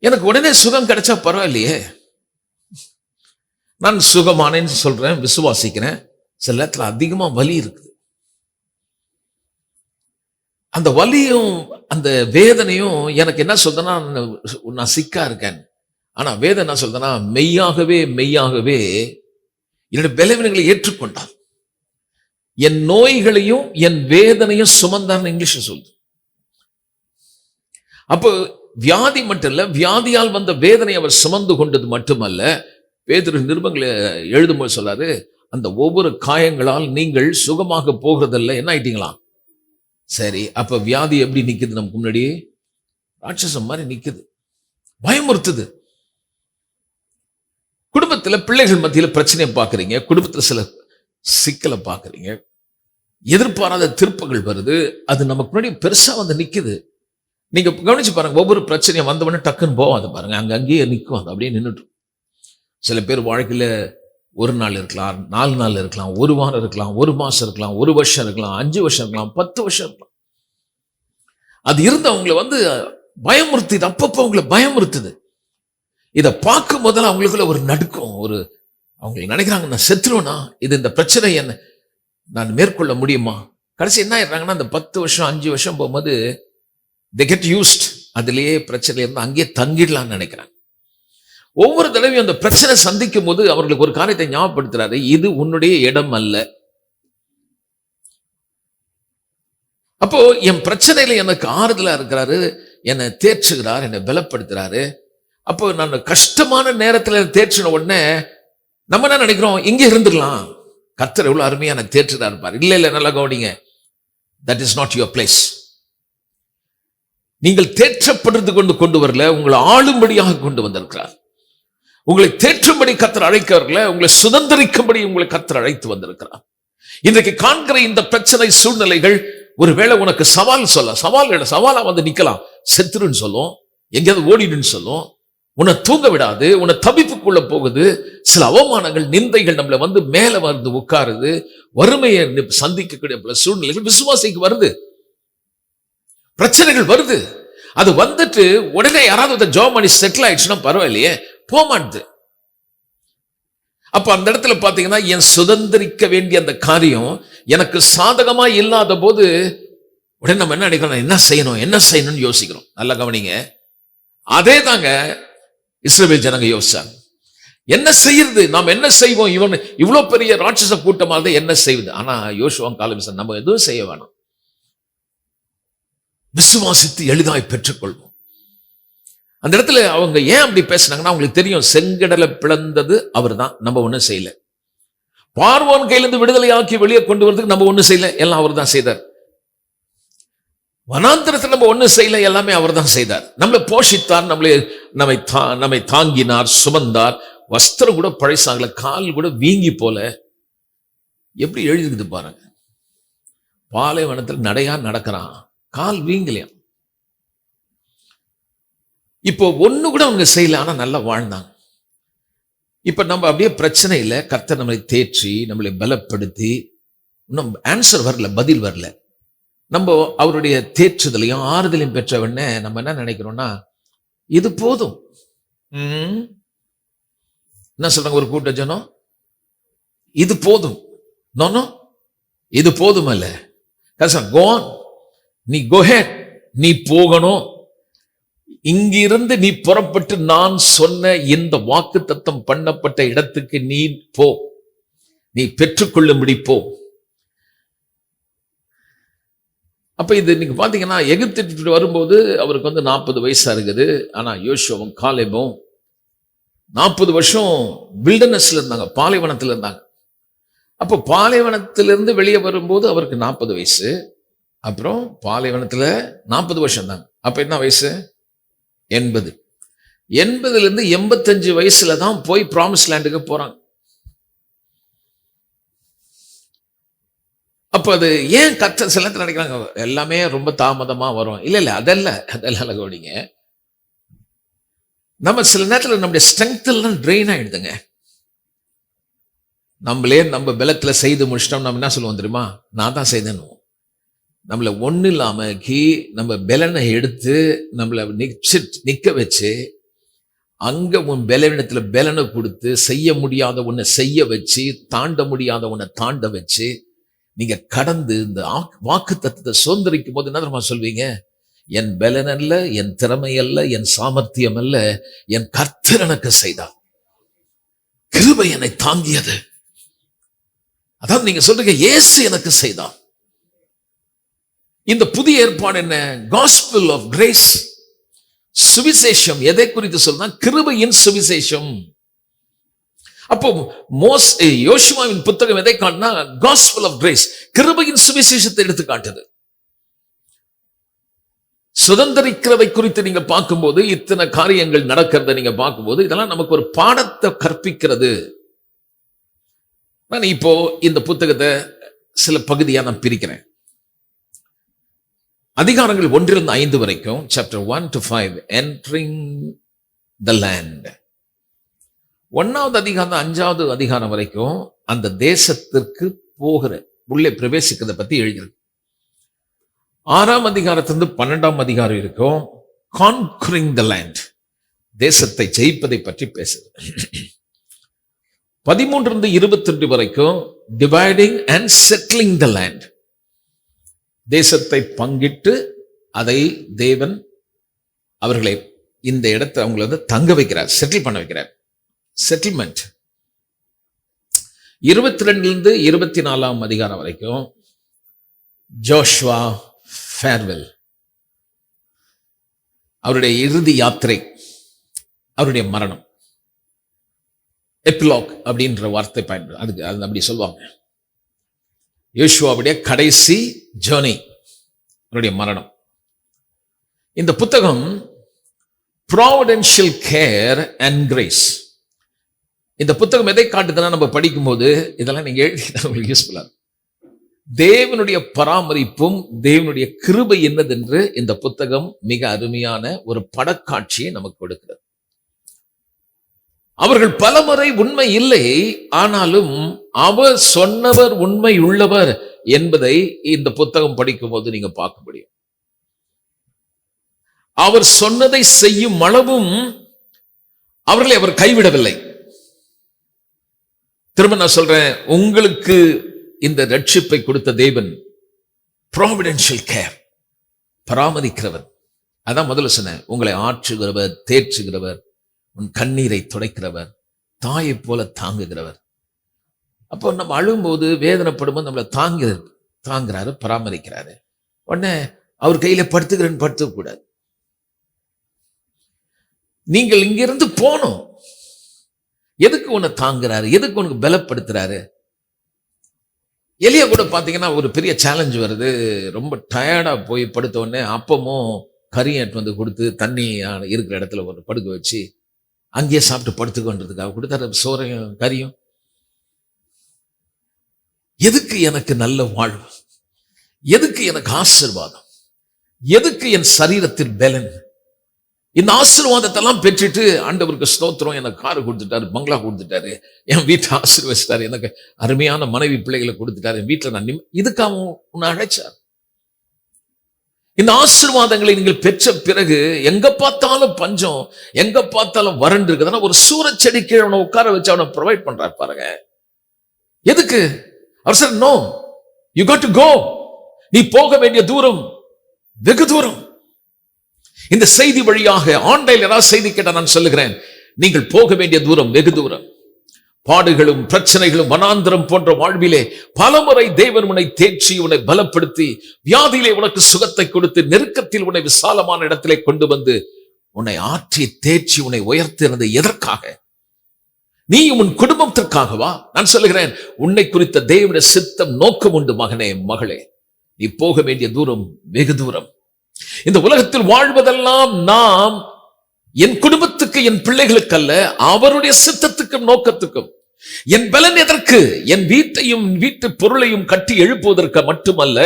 எனக்கு உடனே சுகம் கிடைச்சா பரவாயில்லையே, நான் சுகமானேன்னு சொல்றேன், விசுவாசிக்கிறேன். சில நேரத்தில் அதிகமா வலி இருக்குது. அந்த வலியும் அந்த வேதனையும் எனக்கு என்ன சொல்றேன்னா, நான் சிக்கா இருக்கேன். ஆனா வேதனை என்ன சொல்றேன்னா, மெய்யாகவே மெய்யாகவே என்னுடைய பலவீனங்களை ஏற்றுக்கொண்டார், என் நோய்களையும் என் வேதனையும் சுமந்தார்னு இங்கிலீஷ்ல சொல்லுது. அப்போ வியாதி மட்டும் இல்ல, வியாதியால் வந்த வேதனை அவர் சுமந்து கொண்டது மட்டுமல்ல, பேதுரு நிருபங்களை எழுதும்போது சொல்லாரு, அந்த ஒவ்வொரு காயங்களால் நீங்கள் சுகமாக போகிறதில்ல, என்ன ஆயிட்டீங்களா? சரி, அப்ப வியாதி எப்படி நிக்குது? நமக்கு முன்னாடி ராட்சசம் மாதிரி நிக்குது, பயமுறுத்துது. குடும்பத்துல பிள்ளைகள் மத்தியில பிரச்சனையை பார்க்குறீங்க, குடும்பத்துல சில சிக்கலை பார்க்குறீங்க, எதிர்பாராத திருப்பங்கள் வருது, அது நமக்கு முன்னாடி பெருசா நிக்குது. நீங்க கவனிச்சு பாருங்க, ஒவ்வொரு பிரச்சனையும் வந்தவொடனே டக்குன்னு போவாது பாருங்க, அங்கேயே நிற்கும், அது அப்படியே நின்றுட்டு. சில பேர் வாழ்க்கையில ஒரு நாள் இருக்கலாம், 4 நாள் இருக்கலாம், 1 வாரம் இருக்கலாம், 1 மாசம் இருக்கலாம், 1 வருஷம் இருக்கலாம், 5 வருஷம் இருக்கலாம், 10 வருஷம் இருக்கலாம். அது இருந்து அவங்களை பயமுறுத்திது, அப்பப்போ அவங்களை பயமுறுத்துது. இதை பார்க்கும் போதெல்லாம் அவங்களுக்குள்ள ஒரு நடுக்கம், ஒரு அவங்க நினைக்கிறாங்க, நான் செத்துருவேனா, இந்த பிரச்சனை என்ன நான் மேற்கொள்ள முடியுமா? கடைசி என்ன ஆயிடுறாங்கன்னா, அந்த 10 வருஷம் 5 வருஷம் போகும்போது they get used, அதுலயே பிரச்சனை இருந்தா அங்கேயே தங்கிடலாம்னு நினைக்கிறாங்க. ஒவ்வொரு தடவையும் அந்த பிரச்சனை சந்திக்கும் போது அவர்களுக்கு ஒரு காரியத்தை ஞாபகப்படுத்துறாரு, இது உன்னுடைய இடம் அல்ல. அப்போ என் பிரச்சனையில எனக்கு ஆறுதலா இருக்கிறாரு, என்னை தேற்றுகிறார், என்னை பலப்படுத்துறாரு. அப்போ நான் கஷ்டமான நேரத்துல தேற்றின உடனே நம்ம என்ன நினைக்கிறோம், இங்கே இருந்துடலாம், கர்த்தர் எவ்வளவு அருமையா எனக்கு தேற்றுறாரு பாரு. இல்ல இல்ல, நல்லா கவனிங்க, that is not your place. நீங்கள் தேற்றப்படுறது கொண்டு வரல, உங்களை ஆளும்படியாக கொண்டு வந்திருக்கிறார். உங்களை தேற்றும்படி கர்த்தர் அழைக்கவர்கள, உங்களை சுதந்திரிக்கும்படி உங்களை கர்த்தர் அழைத்து வந்திருக்கிறார். இன்றைக்கு காண்கிற இந்த பிரச்சனை சூழ்நிலைகள் ஒருவேளை உனக்கு சவாலா வந்து நிக்கலாம். செத்துருன்னு சொல்லும், எங்கேயாவது ஓடிடுன்னு சொல்லும், உன்னை தூங்க விடாது, உன்னை தவிப்புக்குள்ள போகுது. சில அவமானங்கள், நிந்தைகள் நம்மள வந்து மேல வந்து உட்காருது. வறுமையை சந்திக்கக்கூடிய பல சூழ்நிலைகள் விசுவாசிக்கு வருது, பிரச்சனைகள் வருது. அது வந்துட்டு உடனே யாராவது ஜாப் பண்ணி செட்டில் ஆயிடுச்சுன்னா பரவாயில்லையே, போமாட்டுது. அப்ப அந்த இடத்துல பாத்தீங்கன்னா, என் சுதந்திரிக்க வேண்டிய அந்த காரியம் எனக்கு சாதகமா இல்லாத போது உடனே நம்ம என்ன நினைக்கிறோம், என்ன செய்யணும்னு யோசிக்கிறோம். நல்லா கவனிங்க, அதே தாங்க இஸ்ரவேல் ஜனங்க யோசிச்சாங்க. என்ன செய்யறது, நாம் என்ன செய்வோம், இவன் இவ்வளவு பெரிய ராட்சச கூட்டமாக என்ன செய்வது. ஆனா யோசுவா காலம் நம்ம எதுவும் செய்ய வேணாம், விசுவாசித்து எளிதாய் பெற்றுக்கொள்வோம். அந்த இடத்துல அவங்க ஏன் அப்படி பேசினாங்கன்னா, அவங்களுக்கு தெரியும் செங்கடலை பிளந்தது அவர் தான், நம்ம ஒன்றும் செய்யல. பார்வோன் கையிலிருந்து விடுதலையாக்கி வெளியே கொண்டு வரதுக்கு நம்ம ஒன்றும் செய்யல, எல்லாம் அவர் தான் செய்தார். வனாந்திரத்தில் நம்ம ஒன்றும் செய்யல, எல்லாமே அவர் தான் செய்தார். நம்மளை போஷித்தார், நம்மை தாங்கினார், சுமந்தார். வஸ்திரம் கூட பழைசாகல, கால் கூட வீங்கி போல. எப்படி எழுதிக்குது பாருங்க, பாலைவனத்தில் நடையா நடக்கிறான், கால் வீங்கலையாம். இப்போ ஒண்ணு கூட அவங்க செய்யல, ஆனா நல்லா வாழ்ந்தாங்க. இப்ப நம்ம அப்படியே பிரச்சனை இல்லை, கர்த்தர் நம்மளை தேற்றி நம்மளை பலப்படுத்தி, இன்னும் ஆன்சர் வரல, பதில் வரல. நம்ம அவருடைய தேற்றுதலையும் ஆறுதலையும் பெற்றவொடனே நம்ம என்ன நினைக்கிறோம்னா, இது போதும். என்ன சொல்றாங்க ஒரு கூட்ட ஜனம், இது போதும். நோ, இது போதும் அல்ல. கோன், நீ கோஹெட், நீ போகணும். இங்கிருந்து நீ புறப்பட்டு நான் சொன்ன இந்த வாக்குத்தத்தம் பண்ணப்பட்ட இடத்துக்கு நீ போ, நீ பெற்றுக்கொள்ளும்படி போ. அப்ப இது நீங்க பாத்தீங்கன்னா, எகிப்து வரும்போது அவருக்கு வந்து 40 வயசா இருக்குது. ஆனா யோசுவாவும் காலேபும் 40 வருஷம் வில்டர்னஸ்ல இருந்தாங்க, பாலைவனத்துல இருந்தாங்க. அப்போ பாலைவனத்திலிருந்து வெளியே வரும்போது அவருக்கு 40 வயசு. அப்புறம் பாலைவனத்துல 40 வருஷம் தாங்க. அப்ப என்ன வயசு? 80. 80ல இருந்து 85 வயசுல தான் போய் ப்ராமிஸ் லேண்டுக்கு போறாங்க. அப்ப அது ஏன் கர்த்தர் சில நேரத்தில் நினைக்கிறாங்க எல்லாமே ரொம்ப தாமதமா வரும். இல்ல அதெல்லாம் கவனிங்க. நம்ம சில நேரத்தில் நம்முடைய ஸ்ட்ரென்த் எல்லாம் ட்ரெயின் ஆயிடுதுங்க. நம்மளே நம்ம பலத்துல செய்து முடிச்சிட்டோம். நம்ம என்ன சொல்லுவோம் தெரியுமா, நான் தான் செய்தேன்னு. நம்மளை ஒண்ணு இல்லாம நம்ம பலனை எடுத்து நம்மளை நிக்க வச்சு, அங்க உன் பலவீனத்துல பலனை கொடுத்து, செய்ய முடியாத உன்னை செய்ய வச்சு, தாண்ட முடியாத உன்னை தாண்ட வச்சு, நீங்க கடந்து இந்த வாக்கு தத்தத்தை சுதந்திரிக்கும் போது என்ன தெரியுமா சொல்வீங்க, என் பலன் அல்ல, என் திறமை அல்ல, என் சாமர்த்தியம் அல்ல, என் கர்த்தர் எனக்கு செய்தார், கிருபை என்னை தாங்கியது. அதாவது நீங்க சொல்றீங்க இயேசு எனக்கு செய்தார். இந்த புதிய ஏற்பாடு என்ன? காஸ்பல் ஆஃப் கிரேஸ், சுவிசேஷம். எதை குறித்து சொல்றா? கிருபையின் சுவிசேஷம். அப்போ யோசுவாவின் புத்தகம் எதை காட்டினா, காஸ்பல் ஆஃப் கிரேஸ், கிருபையின் சுவிசேஷத்தை எடுத்து காட்டுது. சுதந்திரிக்கிறதை குறித்து நீங்க பார்க்கும்போது, இத்தனை காரியங்கள் நடக்கிறத நீங்க பார்க்கும்போது, இதெல்லாம் நமக்கு ஒரு பாடத்தை கற்பிக்கிறது. நான் இப்போ இந்த புத்தகத்தை சில பகுதியா நான் பிரிக்கிறேன். அதிகாரங்கள் 1-5 வரைக்கும், chapter 1 to 5, entering the land. 1வது அதிகாரம் 5வது அதிகாரம் வரைக்கும் அந்த தேசத்திற்கு போகிற, உள்ளே பிரவேசிக்கிறத பத்தி எழுதியிருக்கு. 6ஆம் அதிகாரத்திலிருந்து 12ஆம் அதிகாரம் இருக்கும் கான்கரிங் த லேண்ட், தேசத்தை ஜெயிப்பதை பற்றி பேசுது. 13-22 வரைக்கும் dividing and settling the land, தேசத்தை பங்கிட்டு அதை தேவன் அவர்களை இந்த இடத்தை அவங்களை வந்து தங்க வைக்கிறார், செட்டில் பண்ண வைக்கிறார், செட்டில்மெண்ட். 22-24ஆம் அதிகாரம் வரைக்கும் ஜோஷுவா ஃபேர்வெல், அவருடைய இறுதி யாத்திரை, அவருடைய மரணம். எபிலாக் அப்படின்ற வார்த்தை பயன்படுது, அதுக்கு அது அப்படி சொல்லுவாங்க. யோசுவாவுடைய கடைசி ஜர்னி, அவருடைய மரணம். இந்த புத்தகம் ப்ராவிடென்ஷியல் கேர் அண்ட் கிரேஸ். இந்த புத்தகம் எதை காட்டுதுன்னா, நம்ம படிக்கும்போது இதெல்லாம் நீங்க எழுதினா உங்களுக்கு யூஸ்ஃபுல்லா இருக்கும். தேவனுடைய பராமரிப்பும் தேவனுடைய கிருபை என்னதென்று இந்த புத்தகம் மிக அருமையான ஒரு படக்காட்சியை நமக்கு கொடுக்கிறது. அவர்கள் பலமுறை உண்மை இல்லை, ஆனாலும் அவர் சொன்னவர் உண்மை உள்ளவர் என்பதை இந்த புத்தகம் படிக்கும் போது நீங்க பார்க்க முடியும். அவர் சொன்னதை செய்யும் அளவும் அவர்களை அவர் கைவிடவில்லை. திரும்ப நான் சொல்றேன், உங்களுக்கு இந்த ரட்சிப்பை கொடுத்த தேவன் ப்ராவிடென்ஷியல் கேர், பராமரிக்கிறவர். அதான் முதல்ல சொன்னேன், உங்களை ஆற்றுகிறவர், தேற்றுகிறவர், உன் கண்ணீரை துடைக்கிறவர், தாயை போல தாங்குகிறவர். அப்போ நம்ம அழும்போது, வேதனைப்படும்போது நம்மளை தாங்குறாரு, பராமரிக்கிறாரு. உடனே அவர் கையில படுத்துக்கிறேன்னு படுத்துக்க கூடாது. நீங்கள் இங்கிருந்து போகணும். எதுக்கு உன்னை தாங்குறாரு, எதுக்கு உனக்கு பலப்படுத்துறாரு? எலியா கூட பாத்தீங்கன்னா ஒரு பெரிய சேலஞ்ச் வருது. ரொம்ப டயர்டா போய் படுத்த உடனே அப்பமும் கறியும் வந்து கொடுத்து தண்ணி இருக்கிற இடத்துல ஒரு படுக்க வச்சு அங்கேயே சாப்பிட்டு படுத்துக்கொன்றதுக்காக கொடுத்தாரு சோறையும் கறியும். எதுக்கு எனக்கு நல்ல வாழ்வு, எதுக்கு எனக்கு ஆசீர்வாதம், எதுக்கு என் சரீரத்தில் பலன்? இந்த ஆசீர்வாதத்தெல்லாம் பெற்றுட்டு ஆண்டவருக்கு ஸ்தோத்திரம், எனக்கு காரு கொடுத்துட்டாரு, பங்களா கொடுத்துட்டாரு, என் வீட்டை ஆசீர்வதிச்சிட்டாரு, எனக்கு அருமையான மனைவி பிள்ளைகளை கொடுத்துட்டாரு, என் வீட்டில் நான் இதுக்காக உன்னை அழைச்சார். இந்த ஆசீர்வாதங்களை நீங்கள் பெற்ற பிறகு எங்க பார்த்தாலும் பஞ்சம், எங்க பார்த்தாலும் வறண்டு இருக்குதுன்னா ஒரு சூரச்செடி கீழே அவனை உட்கார வச்சு அவனை ப்ரொவைட் பண்றாரு பாருங்க. எதுக்கு? அவர் sir, no, you got to go. நீ போக வேண்டிய தூரம் வெகு தூரம். இந்த செய்தி வழியாக ஆன்லைன்ல ஏதாவது செய்தி கேட்டா நான் சொல்லுகிறேன், நீங்கள் போக வேண்டிய தூரம் வெகு தூரம். பாடுகளும் பிரச்சனைகளும் வனாந்திரம் போன்ற வாழ்விலே பலமுறை தேவன் உன்னை தேற்றி, உன்னை பலப்படுத்தி, வியாதியிலே உனக்கு சுகத்தை கொடுத்து, நெருக்கத்தில் உன்னை விசாலமான இடத்திலே கொண்டு வந்து உன்னை ஆற்றி தேற்றி உன்னை உயர்த்தினது எதற்காக? நீயும் உன் குடும்பத்திற்காகவா? நான் சொல்லுகிறேன், உன்னை குறித்த தேவனுடைய சித்தம், நோக்கம் உண்டு மகனே, மகளே. நீ போக வேண்டிய தூரம் வெகு தூரம். இந்த உலகத்தில் வாழ்வதெல்லாம் நாம் என் குடும்பத்துக்கு, என் பிள்ளைகளுக்கு அல்ல, அவருடைய சித்தத்துக்கும் நோக்கத்துக்கும். என் பலன் எதற்கு? என் வீட்டையும் வீட்டு பொருளையும் கட்டி எழுப்புவதற்கு மட்டுமல்ல,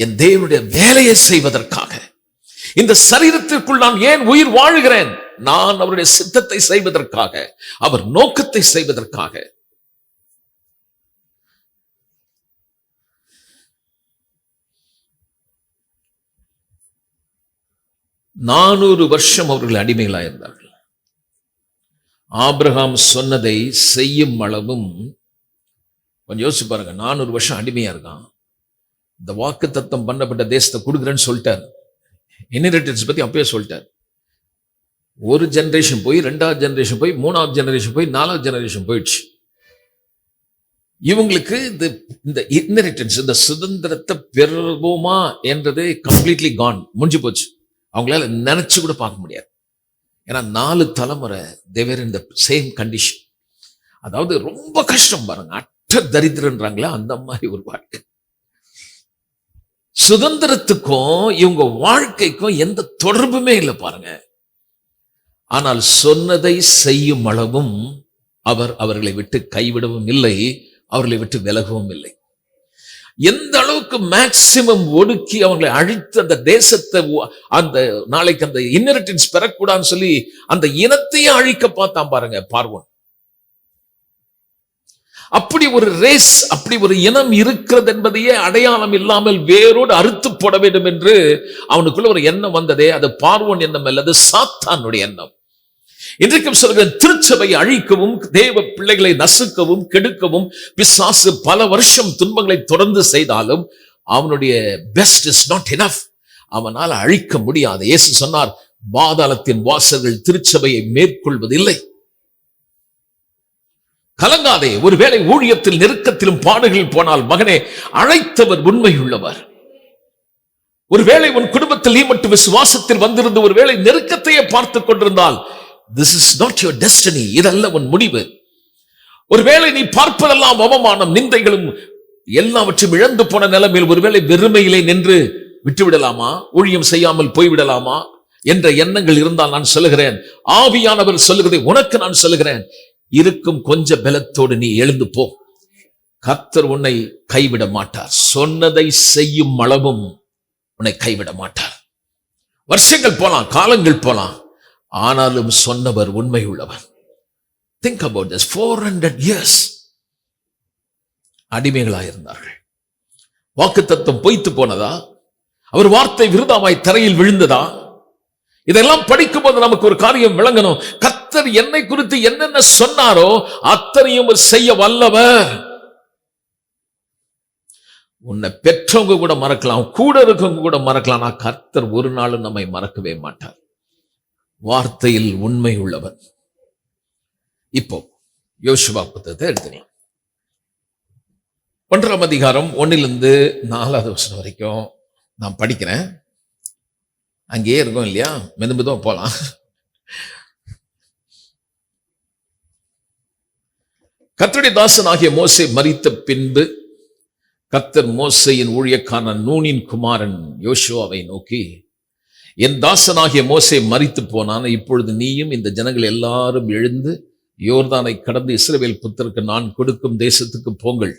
என் தேவனுடைய வேலையை செய்வதற்காக. இந்த சரீரத்திற்குள் நான் ஏன் உயிர் வாழ்கிறேன்? நான் அவருடைய சித்தத்தை செய்வதற்காக, அவர் நோக்கத்தை செய்வதற்காக. நானூறு வருஷம் அவர்கள் அடிமைகளாக இருந்தார்கள். ஆபிரகாம் சொன்னதை செய்யும் அளவும், கொஞ்சம் யோசிச்சு பாருங்க, 400 வருஷம் அடிமையா இருக்கான். இந்த வாக்கு தத்தம் பண்ணப்பட்ட தேசத்தை கொடுக்குறேன்னு சொல்லிட்டார். இன்ஹெரிட்டன்ஸ் பத்தி அப்பயே சொல்லிட்டார். ஒரு ஜெனரேஷன் போய், 2வது ஜெனரேஷன் போய், 3வது ஜெனரேஷன் போய், 4வது ஜெனரேஷன் போயிடுச்சு. இவங்களுக்கு இந்த இன்ஹெரிட்டன்ஸ், இந்த சுதந்திரத்தை பெறுவோமா என்றது கம்ப்ளீட்லி கான், முடிஞ்சு போச்சு. அவங்களால நினைச்சு கூட பார்க்க முடியாது. ஏன்னா 4 தலைமுறை தேவர் இன் த சேம் கண்டிஷன். அதாவது ரொம்ப கஷ்டம் பாருங்க, அற்ற தரித்திரன்றாங்களா, அந்த மாதிரி ஒரு வாழ்க்கை. சுதந்திரத்துக்கும் இவங்க வாழ்க்கைக்கும் எந்த தொடர்புமே இல்லை பாருங்க. ஆனால் சொன்னதை செய்யும் அளவும் அவர் அவர்களை விட்டு கைவிடவும் இல்லை, அவர்களை விட்டு விலகவும் இல்லை. எந்த அளவுக்கு மேக்சிமம் ஒடுக்கி அவங்களை அழித்து அந்த தேசத்தை, அந்த நாளைக்கு அந்த இன்ஹெரிட்டன்ஸ் பெறக்கூடாதுன்னு சொல்லி அந்த இனத்தையே அழிக்க பார்த்தான் பாருங்க பார்வோன். அப்படி ஒரு ரேஸ், அப்படி ஒரு இனம் இருக்கிறது என்பதையே அடையாளம் இல்லாமல் வேரோடு அறுத்து போட வேண்டும் என்று அவனுக்குள்ள ஒரு எண்ணம் வந்ததே, அது பார்வோன் எண்ணம் அல்ல, அது சாத்தானுடைய எண்ணம். இன்றைக்கும் சொல்கிற திருச்சபையை அழிக்கவும், தேவ பிள்ளைகளை நசுக்கவும், கெடுக்கவும் பிசாசு பல வருஷம் துன்பங்களை தொடர்ந்து செய்தாலும் அவனுடைய பெஸ்ட் இஸ் நாட் எனஃப். அவனால் அழிக்க முடியாது. இயேசு சொன்னார், பாதாளத்தின் வாசல்கள் திருச்சபையை மேற்கொள்வதில்லை. கலங்காதே. ஒருவேளை ஊழியத்தில் நெருக்கத்திலும் பாடுகளில் போனால், மகனே, அழைத்தவர் உண்மையுள்ளவர். ஒருவேளை உன் குடும்பத்தில் நீ மட்டும் விசுவாசத்தில் வந்திருந்து ஒருவேளை நெருக்கத்தையே பார்த்து கொண்டிருந்தால், this is not your destiny. இதல்ல உன் முடிவு. ஒருவேளை நீ பார்ப்பதெல்லாம் அவமானம், நிந்தைகளும் எல்லாவற்றையும் இழந்து போன நிலைமையில் ஒருவேளை வெறுமையிலே நின்று விட்டு விடலாமா, ஊழியம் செய்யாமல் போய்விடலாமா என்ற எண்ணங்கள் இருந்தால் நான் சொல்லுகிறேன், ஆவியானவர் சொல்லுகிறதை உனக்கு நான் சொல்லுகிறேன், இருக்கும் கொஞ்ச பலத்தோடு நீ எழுந்து போ. கர்த்தர் உன்னை கைவிட மாட்டார். சொன்னதை செய்யும் அளவும் உன்னை கைவிட மாட்டார். வருஷங்கள் போலாம், காலங்கள் போலாம், ஆனாலும் சொன்னவர் உண்மை உள்ளவர். Think about this. 400 years அடிமைகளாயிருந்தார்கள். வாக்குத்தத்தம் பொய்த்து போனதா? அவர் வார்த்தை விருதாமாய் தரையில் விழுந்ததா? இதெல்லாம் படிக்கும் போது நமக்கு ஒரு காரியம் விளங்கணும். கர்த்தர் என்னை குறித்து என்னென்ன சொன்னாரோ அத்தனையும் செய்ய வல்லவர். உன்னை பெற்றவங்க கூட மறக்கலாம், கூட இருக்கவங்க கூட மறக்கலாம், நான் கர்த்தர் ஒரு நாளும் நம்மை மறக்கவே மாட்டார். வார்த்தையில் உண்மை உள்ளவர். இப்போ யோசுவா புத்தகத்தை எடுத்துக்கலாம். 1ஆம் அதிகாரம் 1-4 வரைக்கும் நான் படிக்கிறேன். அங்கேயே இருக்கும் இல்லையா, மெதுமெதுவா போலாம். கர்த்தருடைய தாசனாகிய மோசே மரித்த பின்பு கர்த்தர் மோசேயின் ஊழியக்காரன் நூனின் குமாரன் யோசுவாவை நோக்கி, என் தாசனாகிய மோசே மரித்து போனான். இப்பொழுது நீயும் இந்த ஜனங்கள் எல்லாரும் எழுந்து யோர்தானை கடந்து இஸ்ரவேல் புத்தருக்கு நான் கொடுக்கும் தேசத்துக்கு போங்கள்.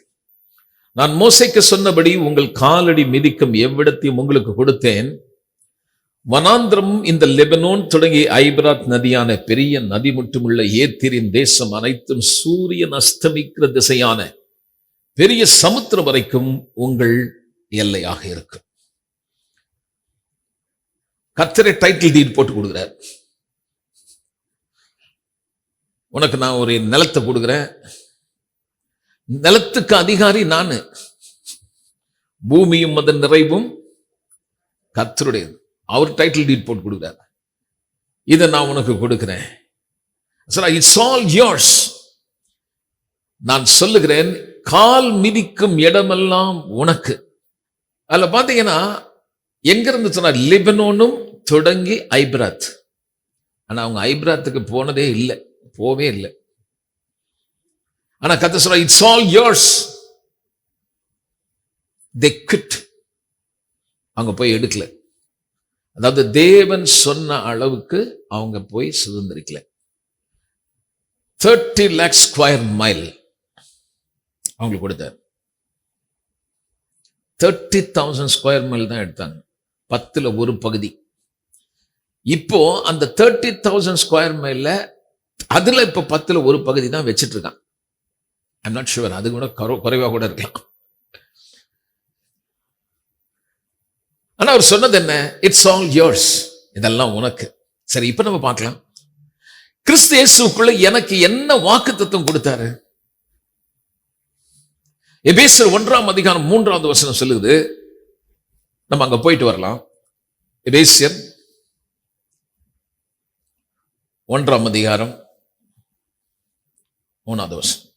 நான் மோசேக்கு சொன்னபடி உங்கள் காலடி மிதிக்கும் எவ்விடத்தையும் உங்களுக்கு கொடுத்தேன். வனாந்திரம் இந்த லெபனோன் தொடங்கி ஐபிராத் நதியான பெரிய நதி மட்டுமுள்ள ஏத்திரின் தேசம் அனைத்தும் சூரியன் அஸ்தமிக்கிற திசையான பெரிய சமுத்திரம் வரைக்கும் உங்கள் எல்லையாக இருக்கும். கர்த்தரை டைட்டில் டீட் போட்டு கொடுக்கிறார். உனக்கு நான் ஒரு நிலத்தை கொடுக்கிறேன், நிலத்துக்கு அதிகாரி நானு, பூமியும் அதன் நிறைவும் கர்த்தருடையது. அவர் டைட்டில் டீட் போட்டு கொடுக்கிறார். இதை நான் உனக்கு கொடுக்கிறேன். It's all yours. நான் சொல்லுகிறேன், கால் மிதிக்கும் இடமெல்லாம் உனக்கு. அதுல பாத்தீங்கன்னா எங்க இருந்து சொன்னார்? லெபனோனும் தொடங்கி ஐபிராத். ஆனா அவங்க ஐபிராத்துக்கு போனதே இல்லை, போவே இல்லை. ஆனா கர்த்தர் சொல்றார், it's all yours. They quit. அவங்க போய் எடுக்கல. அதாவது தேவன் சொன்ன அளவுக்கு அவங்க போய் சுதந்திரிக்கல. 30 lakh square mile அவங்களுக்கு கொடுத்தார். 30,000 ஸ்கொயர் மைல் தான் எடுத்தாங்க, 10ல் ஒரு பகுதி. இப்போ அந்த 30,000 ஸ்கொயர் மைல்ல அதுல இப்ப 10ல் ஒரு பகுதி தான் வச்சிட்டு இருக்கான். ஐம் நாட் ஷுவர், அது கூட குறைவா கூட இருக்கலாம். ஆனா அவர் சொன்னது என்ன? It's all yours. இதெல்லாம் உனக்கு. சரி, இப்ப நம்ம பார்க்கலாம், கிறிஸ்து இயேசுக்குள்ள எனக்கு என்ன வாக்குத்தத்தம் கொடுத்தாரு. எபேசியர் 1ஆம் அதிகாரம் 3வது வசனம் சொல்லுது. நம்ம அங்க போயிட்டு வரலாம். எபேசியர் 1ஆம் அதிகாரம் 3வது வசனம்.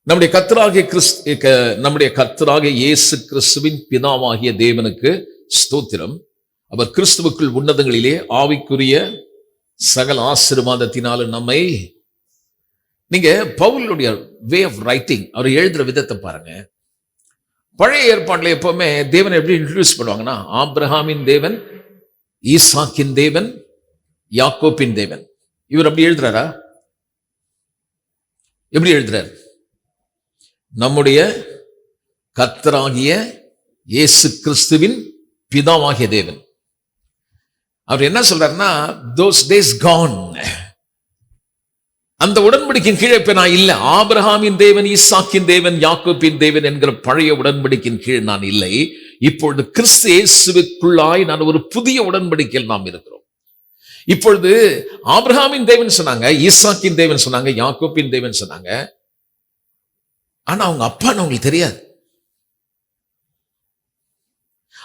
நம்முடைய கர்த்தராகிய இயேசு கிறிஸ்துவின் பிதாவாகிய தேவனுக்கு ஸ்தோத்திரம். அவர் கிறிஸ்துவுக்குள் உன்னதங்களிலே ஆவிக்குரிய சகல ஆசீர்வாதத்தினாலும் நம்மை. நீங்க பவுலுடைய வே ஆஃப் ரைட்டிங், அவர் எழுதுற விதத்தை பாருங்க. பழைய ஏற்பாட்டில் எப்பவுமே தேவனை எப்படி இன்ட்ரோடியூஸ் பண்ணுவாங்கன்னா, ஆபிரகாமின் தேவன், ஈசாக்கின் தேவன், யாக்கோப்பின் தேவன். இவர் அப்படி எழுதுறாரா? எப்படி எழுதுறார்? நம்முடைய கர்த்தராகிய இயேசு கிறிஸ்துவின் பிதாவாகிய தேவன். அவர் என்ன சொல்றாருன்னா, those days gone, அந்த உடன்படிக்கையின் கீழே இப்ப நான் இல்லை. ஆபிரகாமின் தேவன், ஈசாக்கின் தேவன், யாக்கோப்பின் தேவன் என்கிற பழைய உடன்படிக்கையின் கீழ் நான் இல்லை. இப்பொழுது கிறிஸ்து இயேசுவுக்குள்ளாய் நான் ஒரு புதிய உடன்படிக்கையில் நாம் இருக்கிறோம். இப்பொழுது ஆபிரகாமின் தேவன் சொன்னாங்க, ஈசாக்கின் தேவன் சொன்னாங்க, யாக்கோப்பின் தேவன் சொன்னாங்க. ஆனா அவங்க அப்பான்னு அவங்களுக்கு தெரியாது.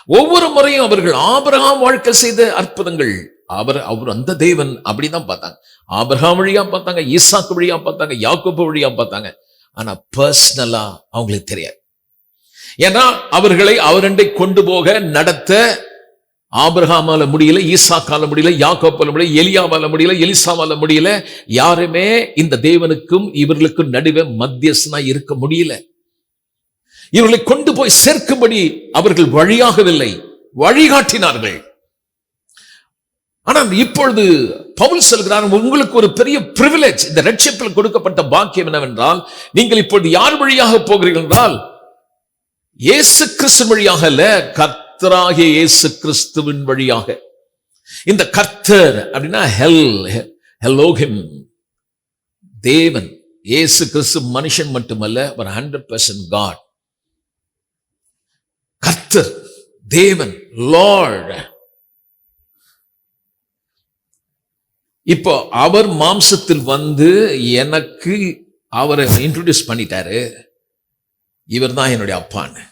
ஒவ்வொரு முறையும் அவர்கள் ஆபிரகாம் வாழ்க்கை செய்த அற்புதங்கள், அவர் அந்த தேவன் அப்படிதான் பார்த்தாங்க. ஆபிரகாம் வழியா பார்த்தாங்க, ஈசாக்கு வழியா பார்த்தாங்க, யாக்கோபு வழியா பார்த்தாங்க. ஆனா பர்சனலா அவங்களுக்கு தெரியாது. ஏன்னா அவர்களை அவரண்டை கொண்டு போக நடத்த ஆபிரகாமால முடியல, ஈசாக்கால முடியல, யாக்கோபால முடியல, எலியாவால முடியல, எலிசாவால முடியல. யாருமே இந்த தேவனுக்கும் இவர்களுக்கும் நடுவே மத்தியஸ்தனா இருக்க முடியல. இவர்களை கொண்டு போய் சேர்க்கும்படி அவர்கள் வழியாகவில்லை, வழிகாட்டினார்கள். ஆனால் இப்பொழுது பவுல் சொல்கிறார், உங்களுக்கு ஒரு பெரிய பிரிவிலேஜ், இந்த ரட்சிப்பில் கொடுக்கப்பட்ட பாக்கியம் என்னவென்றால், நீங்கள் இப்பொழுது யார் வழியாக போகிறீர்கள் என்றால் இயேசு கிறிஸ்து வழியாக அல்ல, கர்த்தராகிய இயேசு கிறிஸ்துவின் வழியாக. இந்த கர்த்தர் அப்படின்னா ஹெலோஹிம், தேவன். இயேசு கிறிஸ்து மனுஷன் மட்டுமல்ல, ஒரு 100% காட். கர்த்தர், தேவன், லார்ட். இப்போ அவர் மாம்சத்தில் வந்து எனக்கு அவரை இன்ட்ரோடியூஸ் பண்ணிட்டாரு, இவர் தான் என்னுடைய அப்பான்னு.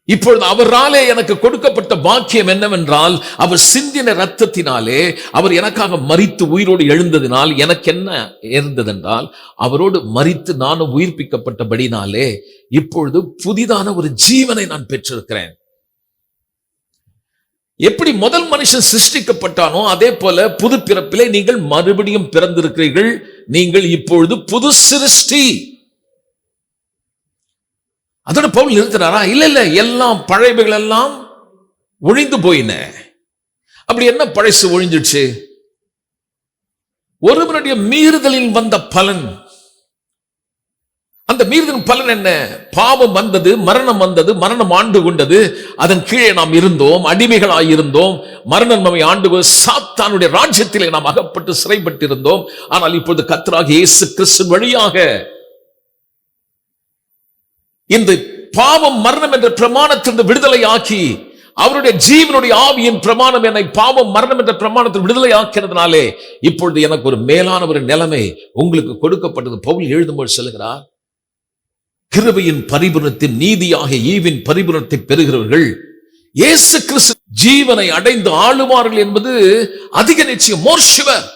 இப்பொழுது அவராலே எனக்கு கொடுக்கப்பட்ட பாக்கியம் என்னவென்றால், அவர் சிந்தின ரத்தத்தினாலே, அவர் எனக்காக மரித்து உயிரோடு எழுந்ததினால் எனக்கு என்ன இருந்ததென்றால், அவரோடு மரித்து நானும் உயிர்ப்பிக்கப்பட்டபடினாலே இப்பொழுது புதிதான ஒரு ஜீவனை நான் பெற்றிருக்கிறேன். எப்படி முதல் மனுஷன் சிருஷ்டிக்கப்பட்டானோ அதே போல புது பிறப்பிலே நீங்கள் மறுபடியும் பிறந்திருக்கிறீர்கள். நீங்கள் இப்பொழுது புது சிருஷ்டி. அதோட பவுல் நிறுத்துறாரா? இல்ல, எல்லாம் பழையவைகள் எல்லாம் ஒழிந்து போயின. அப்படி என்ன பழசு ஒழிஞ்சிடுச்சு? ஒருவனுடைய மீறுதலில் வந்த பலன். அந்த மீறுதலின் பலன் என்ன? பாவம் வந்தது, மரணம் வந்தது, மரணம் ஆண்டு கொண்டது. அதன் கீழே நாம் இருந்தோம், அடிமைகளாயிருந்தோம். மரணம் நம்மை ஆண்டு, சாத்தானுடைய ராஜ்யத்திலே நாம் அகப்பட்டு சிறைப்பட்டு இருந்தோம். ஆனால் இப்பொழுது கர்த்தராகிய இயேசு கிறிஸ்து வழியாக இந்த பாவம் மரணம் என்ற பிரமாணத்திலிருந்து விடுதலை ஆக்கி, அவருடைய ஜீவனுடைய ஆவியின் பிரமாணம் என்னை பாவம் மரணம் என்ற பிரமாணத்தில் விடுதலை ஆக்கிறதுனாலே இப்பொழுது எனக்கு ஒரு மேலான ஒரு நிலைமை உங்களுக்கு கொடுக்கப்பட்டது. பவுல் எழுதும்போது சொல்லுகிறார், கிருபையின் பரிபூரணத்தின் நீதியாக ஈவின் பரிபூரணத்தை பெறுகிறவர்கள் இயேசு கிறிஸ்து ஜீவனை அடைந்து ஆளுவார்கள் என்பது அதிக நிச்சயம். மோர் ஷுவர்.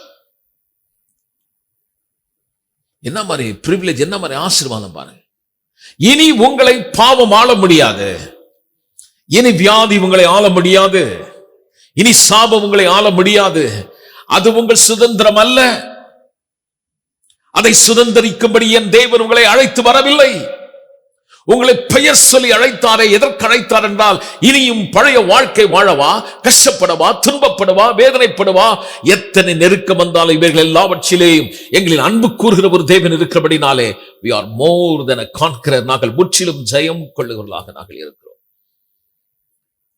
என்ன மாதிரி பிரிவிலேஜ், என்ன மாதிரி ஆசீர்வாதம் பாருங்க. இனி உங்களை பாவம் ஆள முடியாது, இனி வியாதி உங்களை ஆள முடியாது, இனி சாபம் உங்களை ஆள முடியாது. அது உங்கள் சுதந்திரம் அல்ல. அதை சுதந்திரிக்கும்படி என் தேவன் உங்களை அழைத்து வரவில்லை. உங்களை பெயர் சொல்லி அழைத்தாரே, எதற்கு அழைத்தார் என்றால், இனியும் பழைய வாழ்க்கை வாழவா, கஷ்டப்படவா, துன்பப்படவா, வேதனைப்படவா, எத்தனை நெருக்கம் வந்தாலும் இவர்கள் எல்லாவற்றிலேயும் எங்களின் அன்பு கூறுகிற ஒரு தேவன் இருக்கிறபடினாலே we are more than a conqueror. நாங்கள் முற்றிலும் ஜெயம் கொள்ளுகிறவர்களாக நாங்கள் இருக்கிறோம்.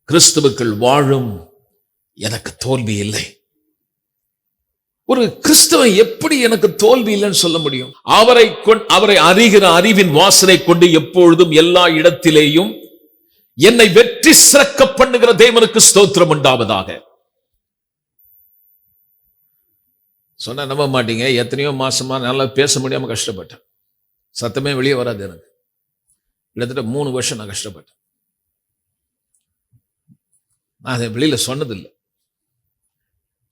கிறிஸ்துவுக்குள் வாழும் எனக்கு தோல்வி இல்லை. ஒரு கிறிஸ்தவன் எப்படி எனக்கு தோல்வி இல்லைன்னு சொல்ல முடியும்? அவரை அறிகிற அறிவின் வாசனை கொண்டு எப்பொழுதும் எல்லா இடத்திலேயும் என்னை வெற்றி சிறக்க பண்ணுகிற தேவனுக்கு ஸ்தோத்திரம் உண்டாவதாக. சொன்ன நம்ப மாட்டீங்க, எத்தனையோ மாசமா நல்லா பேச முடியாம கஷ்டப்பட்டேன். சத்தமே வெளியே வராது எனக்கு. கிட்டத்தட்ட 3 வருஷம் நான் கஷ்டப்பட்டேன். நான் அதை வெளியில சொன்னதில்லை.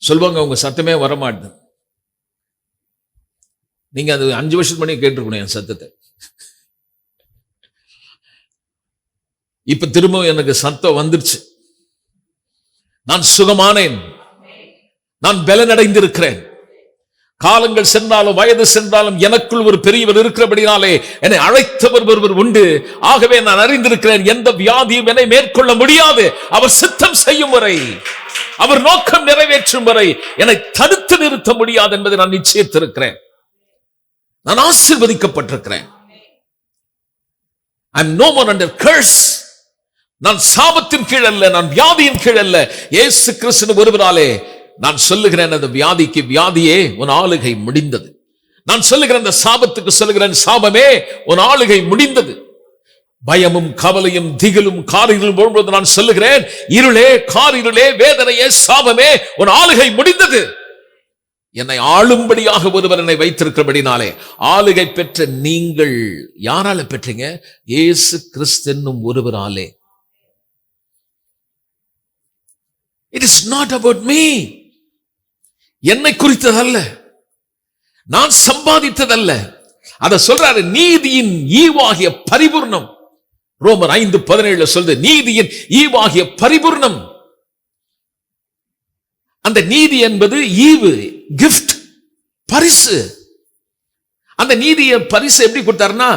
சொல்லுவாங்க, உங்க சத்தமே வரமாட்டேது. நீங்க அது 5 வருஷத்துக்கு முன்னாடி கேட்டிருக்கணும் என் சத்தத்தை. இப்ப திரும்ப எனக்கு சத்தம் வந்துருச்சு. நான் சுகமானேன், நான் பலனடைந்திருக்கிறேன். காலங்கள் சென்றாலும் வயது சென்றாலும் எனக்குள் ஒரு பெரியவர் இருக்கிறபடினாலே என்னை அழைத்தவர் ஒருவர் உண்டு. ஆகவே நான் அறிந்திருக்கிறேன், எந்த வியாதியும் என்னை மேற்கொள்ள முடியாது. அவர் சித்தம் செய்யும் வரை, அவர் நோக்கம் நிறைவேற்றும் வரை என்னை தடுத்து நிறுத்த முடியாது என்பதை நான் நிச்சயித்திருக்கிறேன். நான் ஆசீர்வதிக்கப்பட்டிருக்கிறேன். I am no more under curse. நான் சாபத்தின் கீழ் அல்ல, நான் வியாதியின் கீழ் அல்ல. இயேசு கிறிஸ்து ஒருவராலே நான் சொல்லுகிறேன், அந்த வியாதிக்கு வியாதியே உன் ஆளுகை முடிந்தது. நான் சொல்லுகிறேன், அந்த சாபத்துக்கு சொல்லுகிறேன், சாபமே உன் ஆளுகை முடிந்தது. பயமும் கவலையும் திகிலும் காரிருளும் போது நான் சொல்லுகிறேன், இருளே, காரிருளே, வேதனையே, சாபமே உன் ஆளுகை முடிந்தது. என்னை ஆளும்படியாக ஒருவர் என்னை வைத்திருக்கிறபடினாலே, ஆளுகை பெற்ற நீங்கள் யாரால பெற்றீங்க? இயேசு கிறிஸ்து என்னும் ஒருவராலே. It is not about me. என்னை குறித்ததல்ல, நான் சம்பாதித்ததல்ல. அத சொல்றாரு, நீதியின் ஈவாகிய பரிபூர்ணம். ரோமர் 5:17 சொல்லுது, நீதியின் ஈவாகிய பரிபூர்ணம். அந்த நீதி என்பது ஈவு, கிஃப்ட், பரிசு. அந்த நீதியை பரிசு எப்படி கொடுத்தாருன்னா,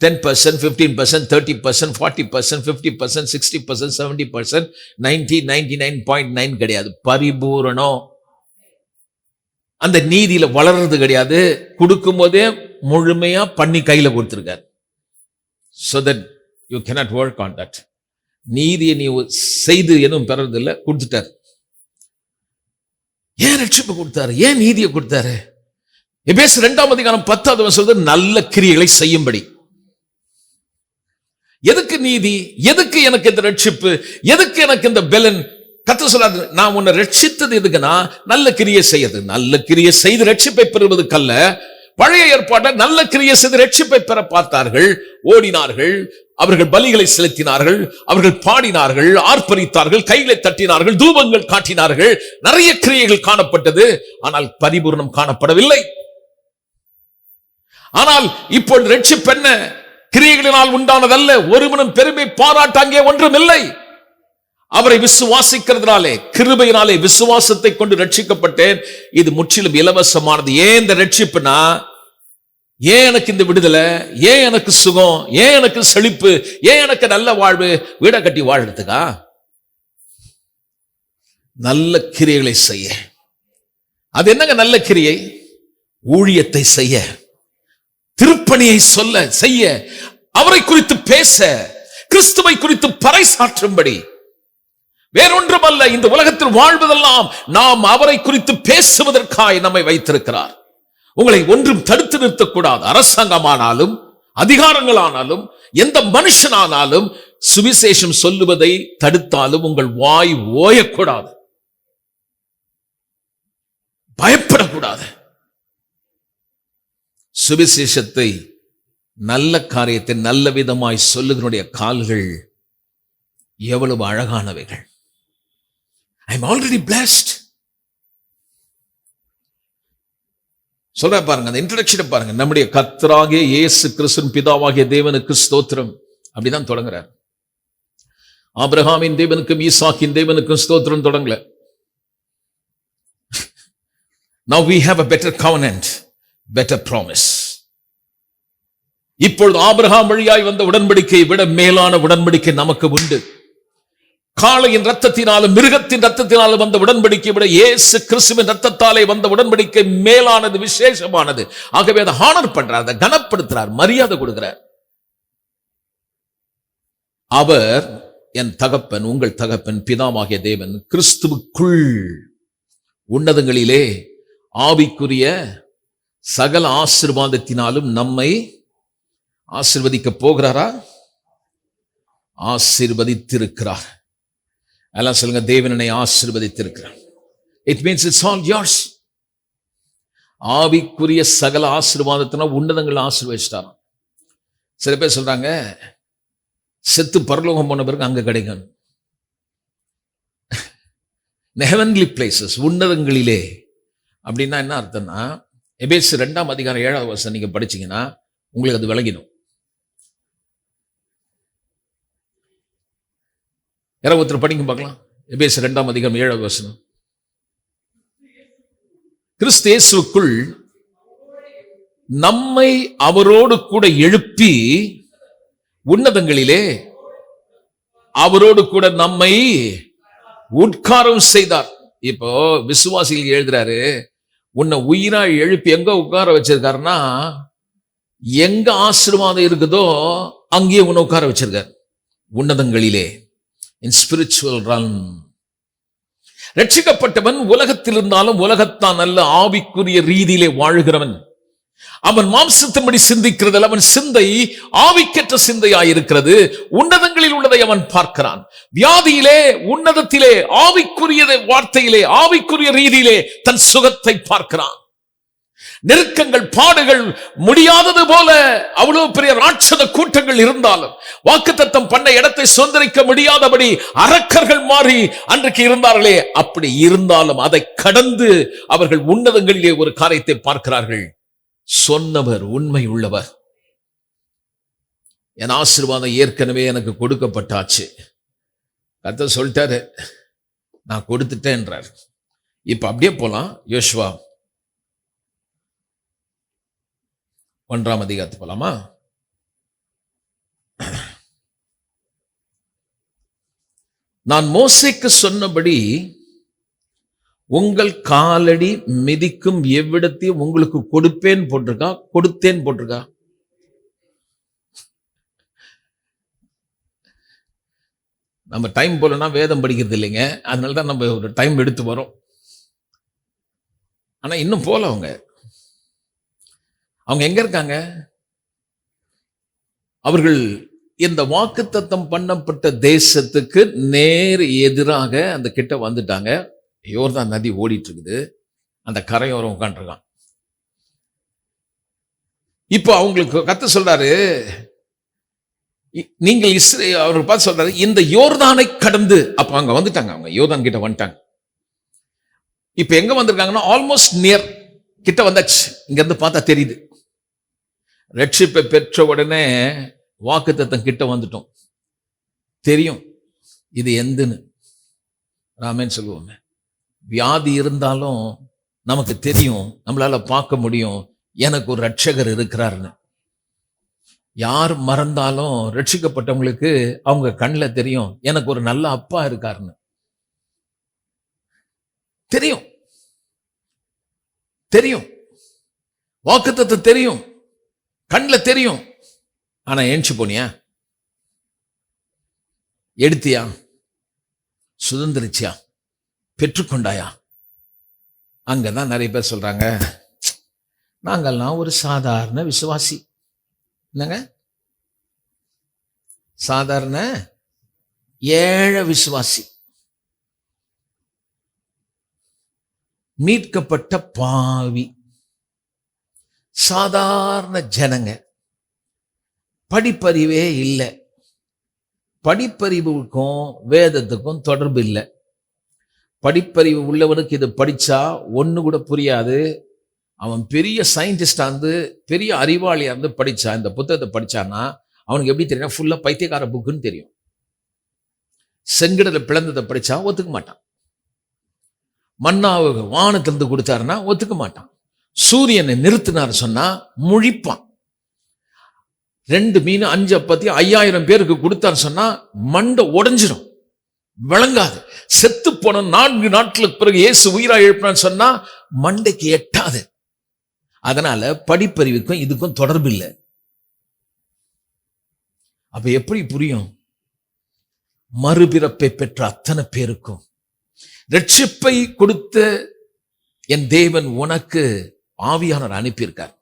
10%, 15%, 30%, 40%, 50%, 60%, 70%, 90, 99.9 கிடையாது. பரிபூரணம். அந்த நீதியில வளர்றது கிடையாது. கொடுக்கும் போதே முழுமையா பண்ணி கையில கொடுத்திருக்கார். So that you cannot work on that. நீதியை நீ செய்து எதுவும் பெறதில்லை, கொடுத்துட்டார். ஏன் ரட்சிப்பு கொடுத்தாரு? ஏன் நீதியை கொடுத்தாரு? எபேசியர் 2:10 சொல்றது நல்ல கிரியைகளை செய்யும்படி. எதுக்கு நீதி? எதுக்கு எனக்கு இந்த ரட்சிப்பு? எதுக்கு எனக்கு இந்த பெலன்? கர்த்தர் சொல்றாரு, நான் உன்னை ரட்சித்தது எதுக்குன்னா நல்ல கிரியை செய்யறது. நல்ல கிரியை செய்து ரட்சிப்பை பெறுவதற்கல்ல. பழைய ஏற்பாட்டை நல்ல கிரியை செய்து ரட்சிப்பை பெற பார்த்தார்கள், ஓடினார்கள், அவர்கள் பலிகளை செலுத்தினார்கள், அவர்கள் பாடினார்கள், ஆர்ப்பரித்தார்கள், கைகளை தட்டினார்கள், தூபங்கள் காட்டினார்கள், நிறைய கிரியைகள் காணப்பட்டது. ஆனால் பரிபூர்ணம் காணப்படவில்லை. ஆனால் இப்பொழுது ரட்சிப்பு என்ன? கிரியைகளினால் உண்டானதல்ல. ஒருவனும் பெருமை பாராட்ட அங்கே ஒன்றும் இல்லை. அவரை விசுவாசிக்கிறதுனாலே, கிருபையினாலே, விசுவாசத்தை கொண்டு ரட்சிக்கப்பட்டேன். இது முற்றிலும் இலவசமானது. ஏன் இந்த ரட்சிப்புனா, ஏன் எனக்கு இந்த விடுதலை, ஏன் எனக்கு சுகம், ஏன் எனக்கு செழிப்பு, ஏன் எனக்கு நல்ல வாழ்வு? வீட கட்டி வாழறதுக்கா? நல்ல கிரியைகளை செய்ய. அது என்னங்க நல்ல கிரியை? ஊழியத்தை செய்ய, திருப்பணியை சொல்ல, செய்ய, அவரை குறித்து பேச, கிறிஸ்துவை குறித்து பறைசாற்றும்படி. வேறொன்றுமல்ல. இந்த உலகத்தில் வாழ்வதெல்லாம் நாம் அவரை குறித்து பேசுவதற்காக நம்மை வைத்திருக்கிறார். உங்களை ஒன்றும் தடுத்து நிறுத்தக்கூடாது. அரசாங்கமானாலும், அதிகாரங்களானாலும், எந்த மனுஷனானாலும் சுவிசேஷம் சொல்லுவதை தடுத்தாலும் உங்கள் வாய் ஓயக்கூடாது, பயப்படக்கூடாது. சுவிசேஷத்தை, நல்ல காரியத்தை நல்ல விதமாய் சொல்லுகிறனுடைய கால்கள் எவ்வளவு அழகானவைகள். I am already blessed. சொல்ற பாருங்க, அந்த இன்ட்ரோடக்ஷனை பாருங்க. நம்முடைய கர்த்தராகிய இயேசு கிறிஸ்துவின் பிதாவாகிய தேவனுக்கு ஸ்தோத்திரம். அப்படிதான் தொடங்குறார். ஆபிரகாமின் தேவனுக்கும் ஈசாக்கின் தேவனுக்கும் ஸ்தோத்திரம் தொடங்கல. Now we have a better covenant, better promise. இப்பொழுது ஆபிரகாம் வழியாய் வந்த உடன்படிக்கையை விட மேலான உடன்படிக்கை நமக்கு உண்டு. காளையின் ரத்தத்தினாலும் மிருகத்தின் ரத்தத்தினாலும் வந்த உடன்படிக்கை விட இயேசு கிறிஸ்துவின் ரத்தத்தாலே வந்த உடன்படிக்கை மேலானது, விசேஷமானது. ஆகவே அதை ஹானர் பண்றார், அதை கனப்படுத்துறார், மரியாதை கொடுக்கிறார். அவர் என் தகப்பன், உங்கள் தகப்பன், பிதாவாகிய தேவன் கிறிஸ்துவுக்குள் உன்னதங்களிலே ஆவிக்குரிய சகல ஆசீர்வாதத்தினாலும் நம்மை ஆசீர்வதிக்க போகிறாரா? ஆசீர்வதித்திருக்கிறார். எல்லாம் சொல்லுங்க, தேவனை ஆசீர்வதித்திருக்கிறார். It means it's all yours. ஆவிக்குரிய சகல ஆசீர்வாதத்தினால் உன்னதங்கள் ஆசீர்வதிச்சிட்டாராம். சில பேர் சொல்றாங்க, செத்து பரலோகம் போன பிறகு அங்க கிடைக்கும். heavenly places, உன்னதங்களிலே. அப்படின்னா என்ன அர்த்தம்னா, எபேசியர் 2:7 நீங்க படிச்சீங்கன்னா உங்களுக்கு அது விளங்கிடும். ஒருத்தர் படிக்க பார்க்கலாம். எபேசியர் 2:7 கிறிஸ்து இயேசுவுக்குள் நம்மை அவரோடு கூட எழுப்பி உன்னதங்களிலே அவரோடு கூட நம்மை உட்காரம் செய்தார். இப்போ விசுவாசிகள் எழுதுறாரு, உன்னை உயிரா எழுப்பி எங்க உட்கார வச்சிருக்காருன்னா, எங்க ஆசீர்வாதம் இருக்குதோ அங்கேயே உன்னை உட்கார வச்சிருக்காரு, உன்னதங்களிலே. In spiritual realm. ரட்சிக்கப்பட்டவன் உலகத்தில் இருந்தாலும் உலகத்தான் அல்ல, ஆவிக்குரிய ரீதியிலே வாழுகிறவன். அவன் மாம்சத்தின்படி சிந்திக்கிறதில் அவன் சிந்தை ஆவிக்கற்ற சிந்தையாயிருக்கிறது. உன்னதங்களில் உள்ளதை அவன் பார்க்கிறான். வியாதியிலே, உன்னதத்திலே, ஆவிக்குரிய வார்த்தையிலே, ஆவிக்குரிய ரீதியிலே தன் சுகத்தை பார்க்கிறான். நெருக்கங்கள், பாடுகள், முடியாதது போல அவ்வளவு பெரிய ராட்சத கூட்டங்கள் இருந்தாலும், வாக்குத்தத்தம் பண்ண இடத்தை சொந்தரிக்க முடியாதபடி அரக்கர்கள் மாறி அன்றைக்கு இருந்தார்களே, அப்படி இருந்தாலும் அதை கடந்து அவர்கள் உன்னதங்களிலே ஒரு காரியத்தை பார்க்கிறார்கள். சொன்னவர் உண்மை உள்ளவர். என் ஆசீர்வாதம் ஏற்கனவே எனக்கு கொடுக்கப்பட்டாச்சு. கர்த்தர் சொல்லிட்டாரு, நான் கொடுத்துட்டேன்றார். இப்ப அப்படியே போலாம். யோசுவா 1 போலாமா? நான் மோசேக்கு சொன்னபடி உங்கள் காலடி மிதிக்கும் எவ்விடத்தையும் உங்களுக்கு கொடுப்பேன் போட்டிருக்கா, கொடுத்தேன் போட்டிருக்கா? நம்ம டைம் போலன்னா வேதம் படிக்கிறது இல்லைங்க, அதனாலதான் நம்ம ஒரு டைம் எடுத்து வரோம். ஆனா இன்னும் போல அவங்க எங்க இருக்காங்க? அவர்கள் இந்த வாக்குத்தத்தம் பண்ணப்பட்ட தேசத்துக்கு நேர் எதிராக அந்த கிட்ட வந்துட்டாங்க. யோர்தான் நதி ஓடிட்டு இருக்குது, அந்த கரையோரம் உட்காந்துருக்கான். இப்போ அவங்களுக்கு கர்த்தர் சொல்றாரு, நீங்கள் அவர்கள் பார்த்து சொல்றாரு, இந்த யோர்தானை கடந்து. அப்ப அங்க வந்துட்டாங்க, அவங்க யோர்தான் கிட்ட வந்துட்டாங்க. இப்ப எங்க வந்திருக்காங்கன்னா ஆல்மோஸ்ட் நியர் கிட்ட வந்தாச்சு. இங்க இருந்து பார்த்தா தெரியுது. ரட்சிப்பை பெற்ற உடனே வாக்குத்தத்தம் கிட்ட வந்துட்டோம், தெரியும் இது எந்துன்னு. ராமேன்னு சொல்லுவோமே, வியாதி இருந்தாலும் நமக்கு தெரியும், நம்மளால பார்க்க முடியும் எனக்கு ஒரு ரட்சகர் இருக்கிறாருன்னு. யார் மறந்தாலும் ரட்சிக்கப்பட்டவங்களுக்கு அவங்க கண்ணில் தெரியும் எனக்கு ஒரு நல்ல அப்பா இருக்காருன்னு. தெரியும் தெரியும் வாக்குத்தத்தம் தெரியும், கண்ணில் தெரியும். ஆனா ஏஞ்சி போனியா? எடுத்தியா? சுதந்திரிச்சியா? பெற்றுக்கொண்டாயா? அங்கதான் நிறைய பேர் சொல்றாங்க, நாங்கள்லாம் ஒரு சாதாரண விசுவாசி. என்னங்க சாதாரண ஏழை விசுவாசி, மீட்கப்பட்ட பாவி, சாதாரண ஜனங்க, படிப்பறிவே இல்லை. படிப்பறிவுக்கும் வேதத்துக்கும் தொடர்பு இல்லை. படிப்பறிவு உள்ளவனுக்கு இது படிச்சா ஒண்ணு கூட புரியாது. அவன் பெரிய சயின்டிஸ்டா இருந்து பெரிய அறிவாளியா இருந்து படிச்சா, இந்த புத்தகத்தை படிச்சான்னா அவனுக்கு எப்படி தெரியும்? ஃபுல்லா பைத்தியக்கார புக்குன்னு தெரியும். செங்கடலை பிளந்ததை படிச்சா ஒத்துக்க மாட்டான். மன்னாவுக்கு வானத்திலிருந்து கொடுத்தாருன்னா ஒத்துக்க மாட்டான். சூரியனை நிறுத்தினார் சொன்னா முழிப்பான். 2 மீன் 5 அப்பத்தி 5000 பேருக்கு கொடுத்தாரு சொன்னா மண்டை உடைஞ்சிடும், விளங்காது. செத்து போன 4 நாட்களுக்கு பிறகு இயேசு உயிரா எழுப்பினான்னு சொன்னா மண்டைக்கு எட்டாது. அதனால படிப்பறிவுக்கும் இதுக்கும் தொடர்பு இல்லை. அப்ப எப்படி புரியும்? மறுபிறப்பை பெற்ற அத்தனை பேருக்கும் ரட்சிப்பை கொடுத்த என் தேவன் உனக்கு ஆவியானவர் அனுப்பியிருக்கார்.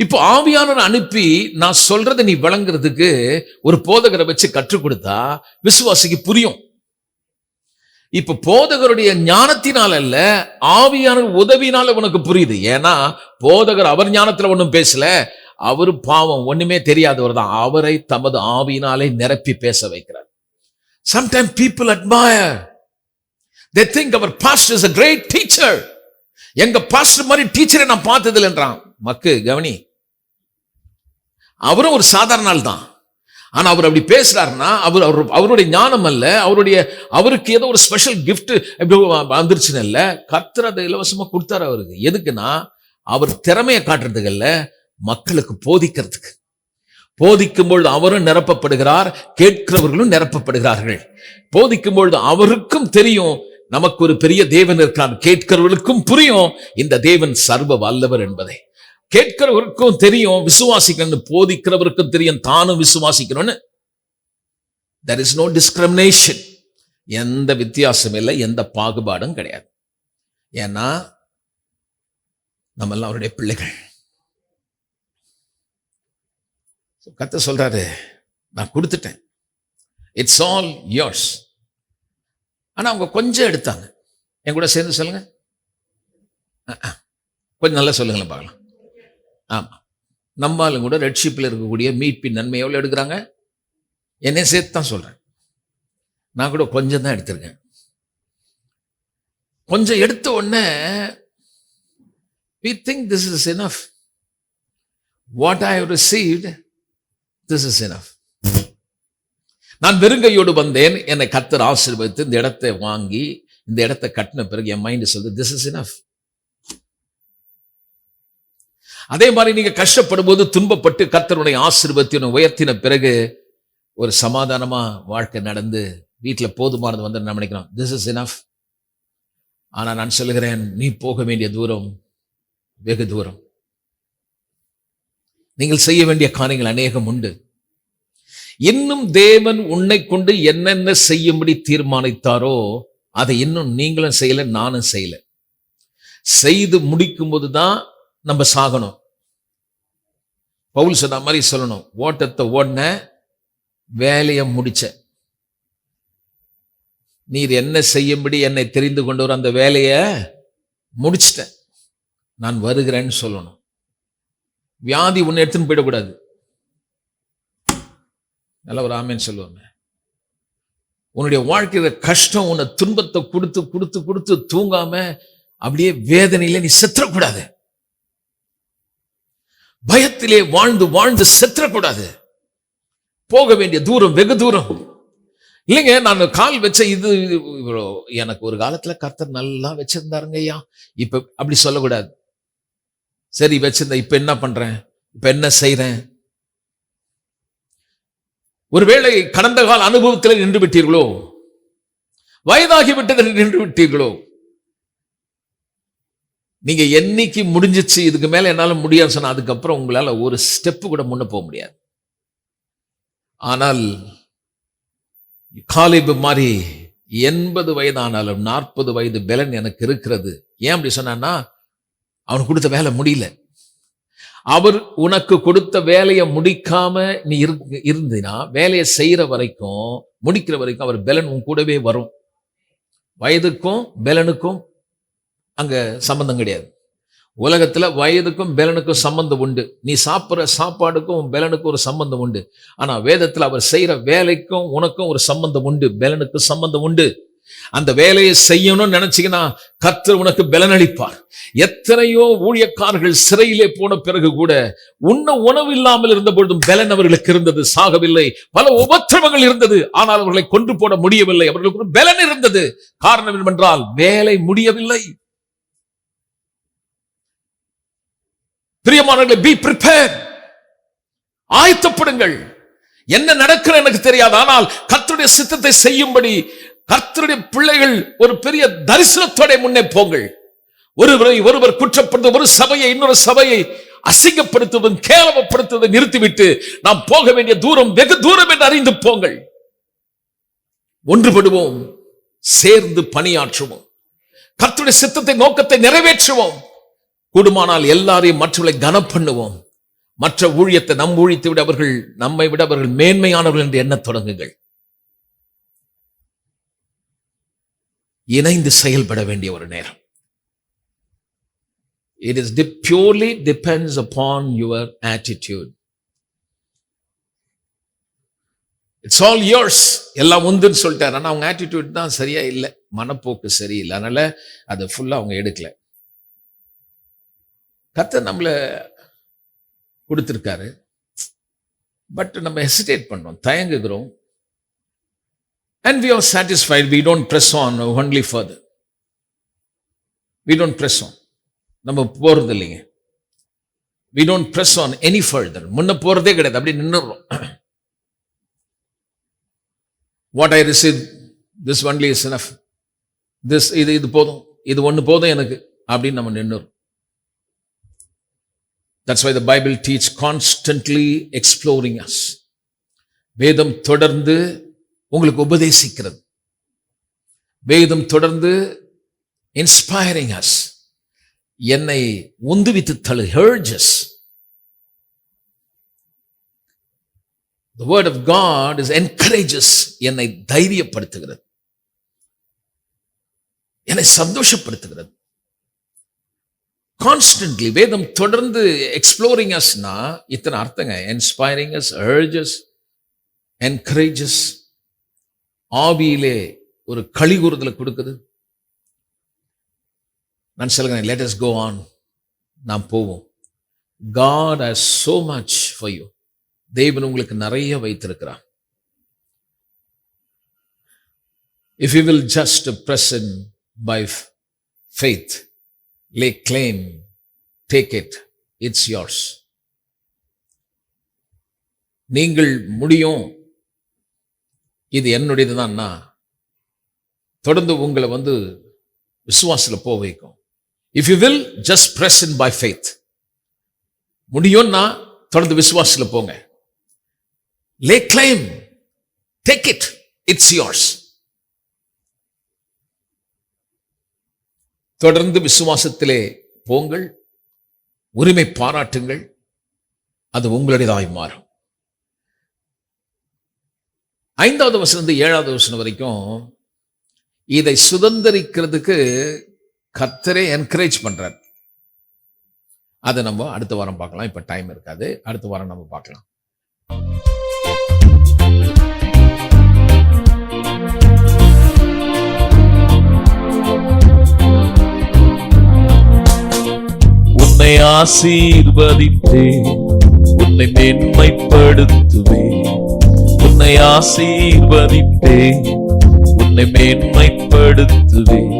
இப்போ ஆவியானவர் அனுப்பி நான் சொல்றதை நீ விளங்குறதுக்கு ஒரு போதகரை வச்சு கற்றுக் கொடுத்தா விசுவாசிக்கு புரியும். இப்ப போதகருடைய ஞானத்தினால அல்ல, ஆவியானவர் உதவினால உனக்கு புரியுது. ஏன்னா போதகர் அவர் ஞானத்துல ஒண்ணும் பேசல, அவரு பாவம் ஒண்ணுமே தெரியாதவர் தான். அவரை தமது ஆவியினாலே நிரப்பி பேச வைக்கிறார். Sometimes people admire, they think our pastor is a great teacher. எங்க பாஸ்டர் மாதிரி டீச்சரை நான் பார்த்ததில்லை என்றான். மக்கு கவனி, அவரும் ஒரு சாதாரண ஆள் தான். ஆனா அவர் அப்படி பேசுறாருன்னா அவருடைய ஞானம் அல்ல, அவருக்கு ஏதோ ஒரு ஸ்பெஷல் கிஃப்ட் வந்துருச்சுன்னு இல்ல. கர்த்தர் அதை இலவசமா கொடுத்தாரு அவருக்கு. எதுக்குன்னா அவர் திறமையை காட்டுறதுக்கு இல்ல, மக்களுக்கு போதிக்கிறதுக்கு. போதிக்கும் பொழுது அவரும் நிரப்பப்படுகிறார், கேட்கிறவர்களும் நிரப்பப்படுகிறார்கள். போதிக்கும் பொழுது அவருக்கும் தெரியும் நமக்கு ஒரு பெரிய தேவன் இருக்கார், கேட்கிறவர்களுக்கும் புரியும் இந்த தேவன் சர்வ வல்லவர் என்பதை. கேட்கிறவருக்கும் தெரியும், விசுவாசிக்கணும், போதிக்கிறவருக்கும் தெரியும் தானும் விசுவாசிக்கணும்னு. there is no discrimination. எந்த வித்தியாசம் இல்லை, எந்த பாகுபாடும் கிடையாது. ஏன்னா நம்ம எல்லாம் அவருடைய பிள்ளைகள். கர்த்தர் சொல்றாரு, நான் கொடுத்துட்டேன், இட்ஸ் ஆல் யோர்ஸ். ஆனா அவங்க கொஞ்சம் எடுத்தாங்க. என் கூட சேர்ந்து சொல்லுங்க, கொஞ்சம் நல்லா சொல்லுங்களேன் பார்க்கலாம். ஆமா, நம்மளும் கூட ரட்சிப்பில் இருக்கக்கூடிய மீட்பின் நன்மை எவ்வளவு எடுக்கிறாங்க? என்னை சேர்த்து தான் சொல்றேன். நான் கூட கொஞ்சம் தான் எடுத்திருக்கேன். கொஞ்சம் எடுத்த உடனே we think this is enough. What I have received, this is enough. நான் வெறுங்கையோடு வந்தேன், என்னை கர்த்தர் ஆசீர்வதித்து இந்த இடத்தை வாங்கி இந்த இடத்தை கட்டின பிறகு என் மைண்ட் சொல்லுது this is enough. அதே மாதிரி நீங்க கஷ்டப்படும் போது துன்பப்பட்டு கர்த்தருடைய ஆசீர்வாதத்தை உயர்த்தின பிறகு ஒரு சமாதானமா வாழ்க்கை நடந்து வீட்டில் போதுமானது வந்து நம்ம நினைக்கிறோம், திஸ் இஸ் இனஃப். ஆனால் நான் சொல்லுகிறேன், நீ போக வேண்டிய தூரம் வெகு தூரம். நீங்கள் செய்ய வேண்டிய காரியங்கள் அநேகம் உண்டு. இன்னும் தேவன் உன்னை கொண்டு என்னென்ன செய்யும்படி தீர்மானித்தாரோ அதை இன்னும் நீங்களும் செய்யல, நானும் செய்யல. செய்து முடிக்கும் போதுதான் நம்ம சாகணும். பவுல் சொன்ன மாதிரி சொல்லணும், ஓட்டத்தை ஓடின, வேலையை முடிச்ச. நீர் என்ன செய்யும்படி என்னை தெரிந்து கொண்டவர், அந்த வேலையை முடிச்சிட்டேன், நான் வருகிறேன்னு சொல்லணும். வியாதி உன்னை எடுத்துன்னு போயிடக்கூடாது. நல்ல ஒரு ஆமேன்னு சொல்லுவாங்க. உன்னுடைய வாழ்க்கையில கஷ்டம் உன்னை துன்பத்தை கொடுத்து கொடுத்து கொடுத்து தூங்காம அப்படியே வேதனையில நீ செத்துறக்கூடாது. பயத்திலே வாழ்ந்து வாழ்ந்து செத்துறக்கூடாது. போக வேண்டிய தூரம் வெகு தூரம். இல்லைங்க, நான் கால் வச்ச இது எனக்கு ஒரு காலத்துல கர்த்தர் நல்லா வச்சிருந்தாருங்க ஐயா, இப்ப அப்படி சொல்லக்கூடாது. சரி வச்சிருந்த, இப்ப என்ன பண்றேன், இப்ப என்ன செய்றேன்? ஒருவேளை கடந்த கால அனுபவத்தில் நின்று விட்டீர்களோ, வயதாகிவிட்டதில் நின்று விட்டீர்களோ, நீங்க என்னைக்கு முடிஞ்சிச்சு இதுக்கு மேல என்னால முடியாது சொன்னா அதுக்கப்புறம் உங்களால ஒரு ஸ்டெப் கூட முன்ன போக முடியாது. ஆனால் காலேபு மாதிரி 80 வயதானாலும் 40 வயது பலன் எனக்கு இருக்கிறது. ஏன் அப்படி சொன்னா, அவனுக்கு கொடுத்த வேலை முடியல. அவர் உனக்கு கொடுத்த வேலையை முடிக்காம நீ இருந்தினா, வேலையை செய்யற வரைக்கும், முடிக்கிற வரைக்கும் அவர் பலன் உன் கூடவே வரும். வயதுக்கும் பலனுக்கும் அங்க சம்பந்தம் கிடையாது. உலகத்துல வயதுக்கும் பலனுக்கும் சம்பந்தம் உண்டு. நீ சாப்பிட்ற சாப்பாடுக்கும் பலனுக்கும் ஒரு சம்பந்தம் உண்டு. ஆனா வேதத்துல அவர் செய்யற வேலைக்கும் உனக்கும் ஒரு சம்பந்தம் உண்டு, பலனுக்கு சம்பந்தம் உண்டு. அந்த வேலையை செய்யணும்னு நினைச்சீங்கன்னா கர்த்தர் உனக்கு பலன் அளிப்பார். எத்தனையோ ஊழியக்காரர்கள் சிறையிலே போன பிறகு கூட உண்ண உணவு இல்லாமல் இருந்த பொழுதும் பலன் அவர்களுக்கு இருந்தது, சாகவில்லை. பல உபத்திரவங்கள் இருந்தது, ஆனால் அவர்களை கொன்று போட முடியவில்லை. அவர்களுக்கு பலன் இருந்தது. காரணம் என்னவென்றால் வேலை முடியவில்லை. பிரியமானவர்களே, பி பிரிப்பேர், ஆயத்தப்படுங்கள். என்ன நடக்கிற எனக்கு தெரியாது, ஆனால் கர்த்தருடைய சித்தத்தை செய்யும்படி கர்த்தருடைய பிள்ளைகள் ஒரு பெரிய தரிசனத்தோட முன்னே போங்கள். ஒருவர் குற்றப்படுத்த, ஒரு சபையை இன்னொரு சபையை அசிங்கப்படுத்துவதும் கேவலப்படுத்துவதை நிறுத்திவிட்டு நாம் போக வேண்டிய தூரம் வெகு தூரம் என்று அறிந்து போங்கள். ஒன்றுபடுவோம், சேர்ந்து பணியாற்றுவோம், கர்த்தருடைய சித்தத்தை நோக்கத்தை நிறைவேற்றுவோம். கூடுமானால் எல்லாரையும் மற்றவர்களை கனம் பண்ணுவோம். மற்ற ஊழியத்தை நம் ஊழியத்தை விட அவர்கள், நம்மை விட அவர்கள் மேன்மையானவர்கள் என்று எண்ணத் தொடங்குங்கள். இணைந்து செயல்பட வேண்டிய ஒரு நேரம். It is purely depends upon your attitude. It's all yours. எல்லாம் உண்டுன்னு சொல்லிட்டாரு. ஆனா அவங்க ஆட்டிடியூட் தான் சரியா இல்லை, மனப்போக்கு சரியில்லை. அதனால அதை ஃபுல்லா அவங்க எடுக்கல. கர்த்தர் நம்மள கொடுத்திருக்காரு, பட் நம்ம ஹெசிடேட் பண்றோம், தயங்குகிறோம். And we are satisfied. We don't press on only further. We don't press on. நம்ம போறது இல்லைங்க. We don't press on any further. முன்ன போறதே கிடையாது, அப்படி நின்னுறோம். What I received, this only is enough. இது போதும், இது ஒண்ணு போதும் எனக்கு அப்படின்னு நம்ம நின்னுறோம். That's why the Bible teach constantly exploring us. வேதம் தொடர்ந்து உங்களுக்கு உபதேசிக்கிறது. வேதம் தொடர்ந்து inspiring us, என்னை உந்துவித்து தள்ளு, urges. The word of God is encourages, என்னை தைரியப்படுத்துகிறது, என்னை சந்தோஷப்படுத்துகிறது. Constantly வேதம் தொடர்ந்து exploring usனா இத்தனை அர்த்தங்க. inspiring us, urges, encourages, ஆவியிலே ஒரு களிகூறுதலை கொடுக்குது. நான் சொல்லுகிறேன், let us go on. நாம் போவோம். God has so much for you. தேவன் உங்களுக்கு நிறைய வைத்திருக்கிறார். If you will just press in by faith, lay claim, take it, it's yours. நீங்கள் முடியும், இது என்னுடையதுதான், தொடர்ந்து உங்களை விசுவாசத்துல போக வைக்கும். If you will just press in by faith. முடியும்னா தொடர்ந்து விசுவாசத்துல போங்க. Lay claim, take it, it's yours. தொடர்ந்து விசுவாசத்திலே போங்கள், உரிமை பாராட்டுங்கள், அது உங்களுடையதாய் மாறும். 5வது வசனம் 7வது வசனம் வரைக்கும் இதை சுதந்தரிக்கிறதுக்கு கர்த்தரே என்கரேஜ் பண்றார். அதை நம்ம அடுத்த வாரம் பார்க்கலாம். இப்ப டைம் இருக்காது, அடுத்த வாரம் நம்ம பார்க்கலாம்.
உன்னை ஆசீர்வதித்தேன், உன்னை மேன்மைப்படுத்துவேன். உன்னை ஆசீர்வதித்தேன், உன்னை மேன்மைப்படுத்துவேன்.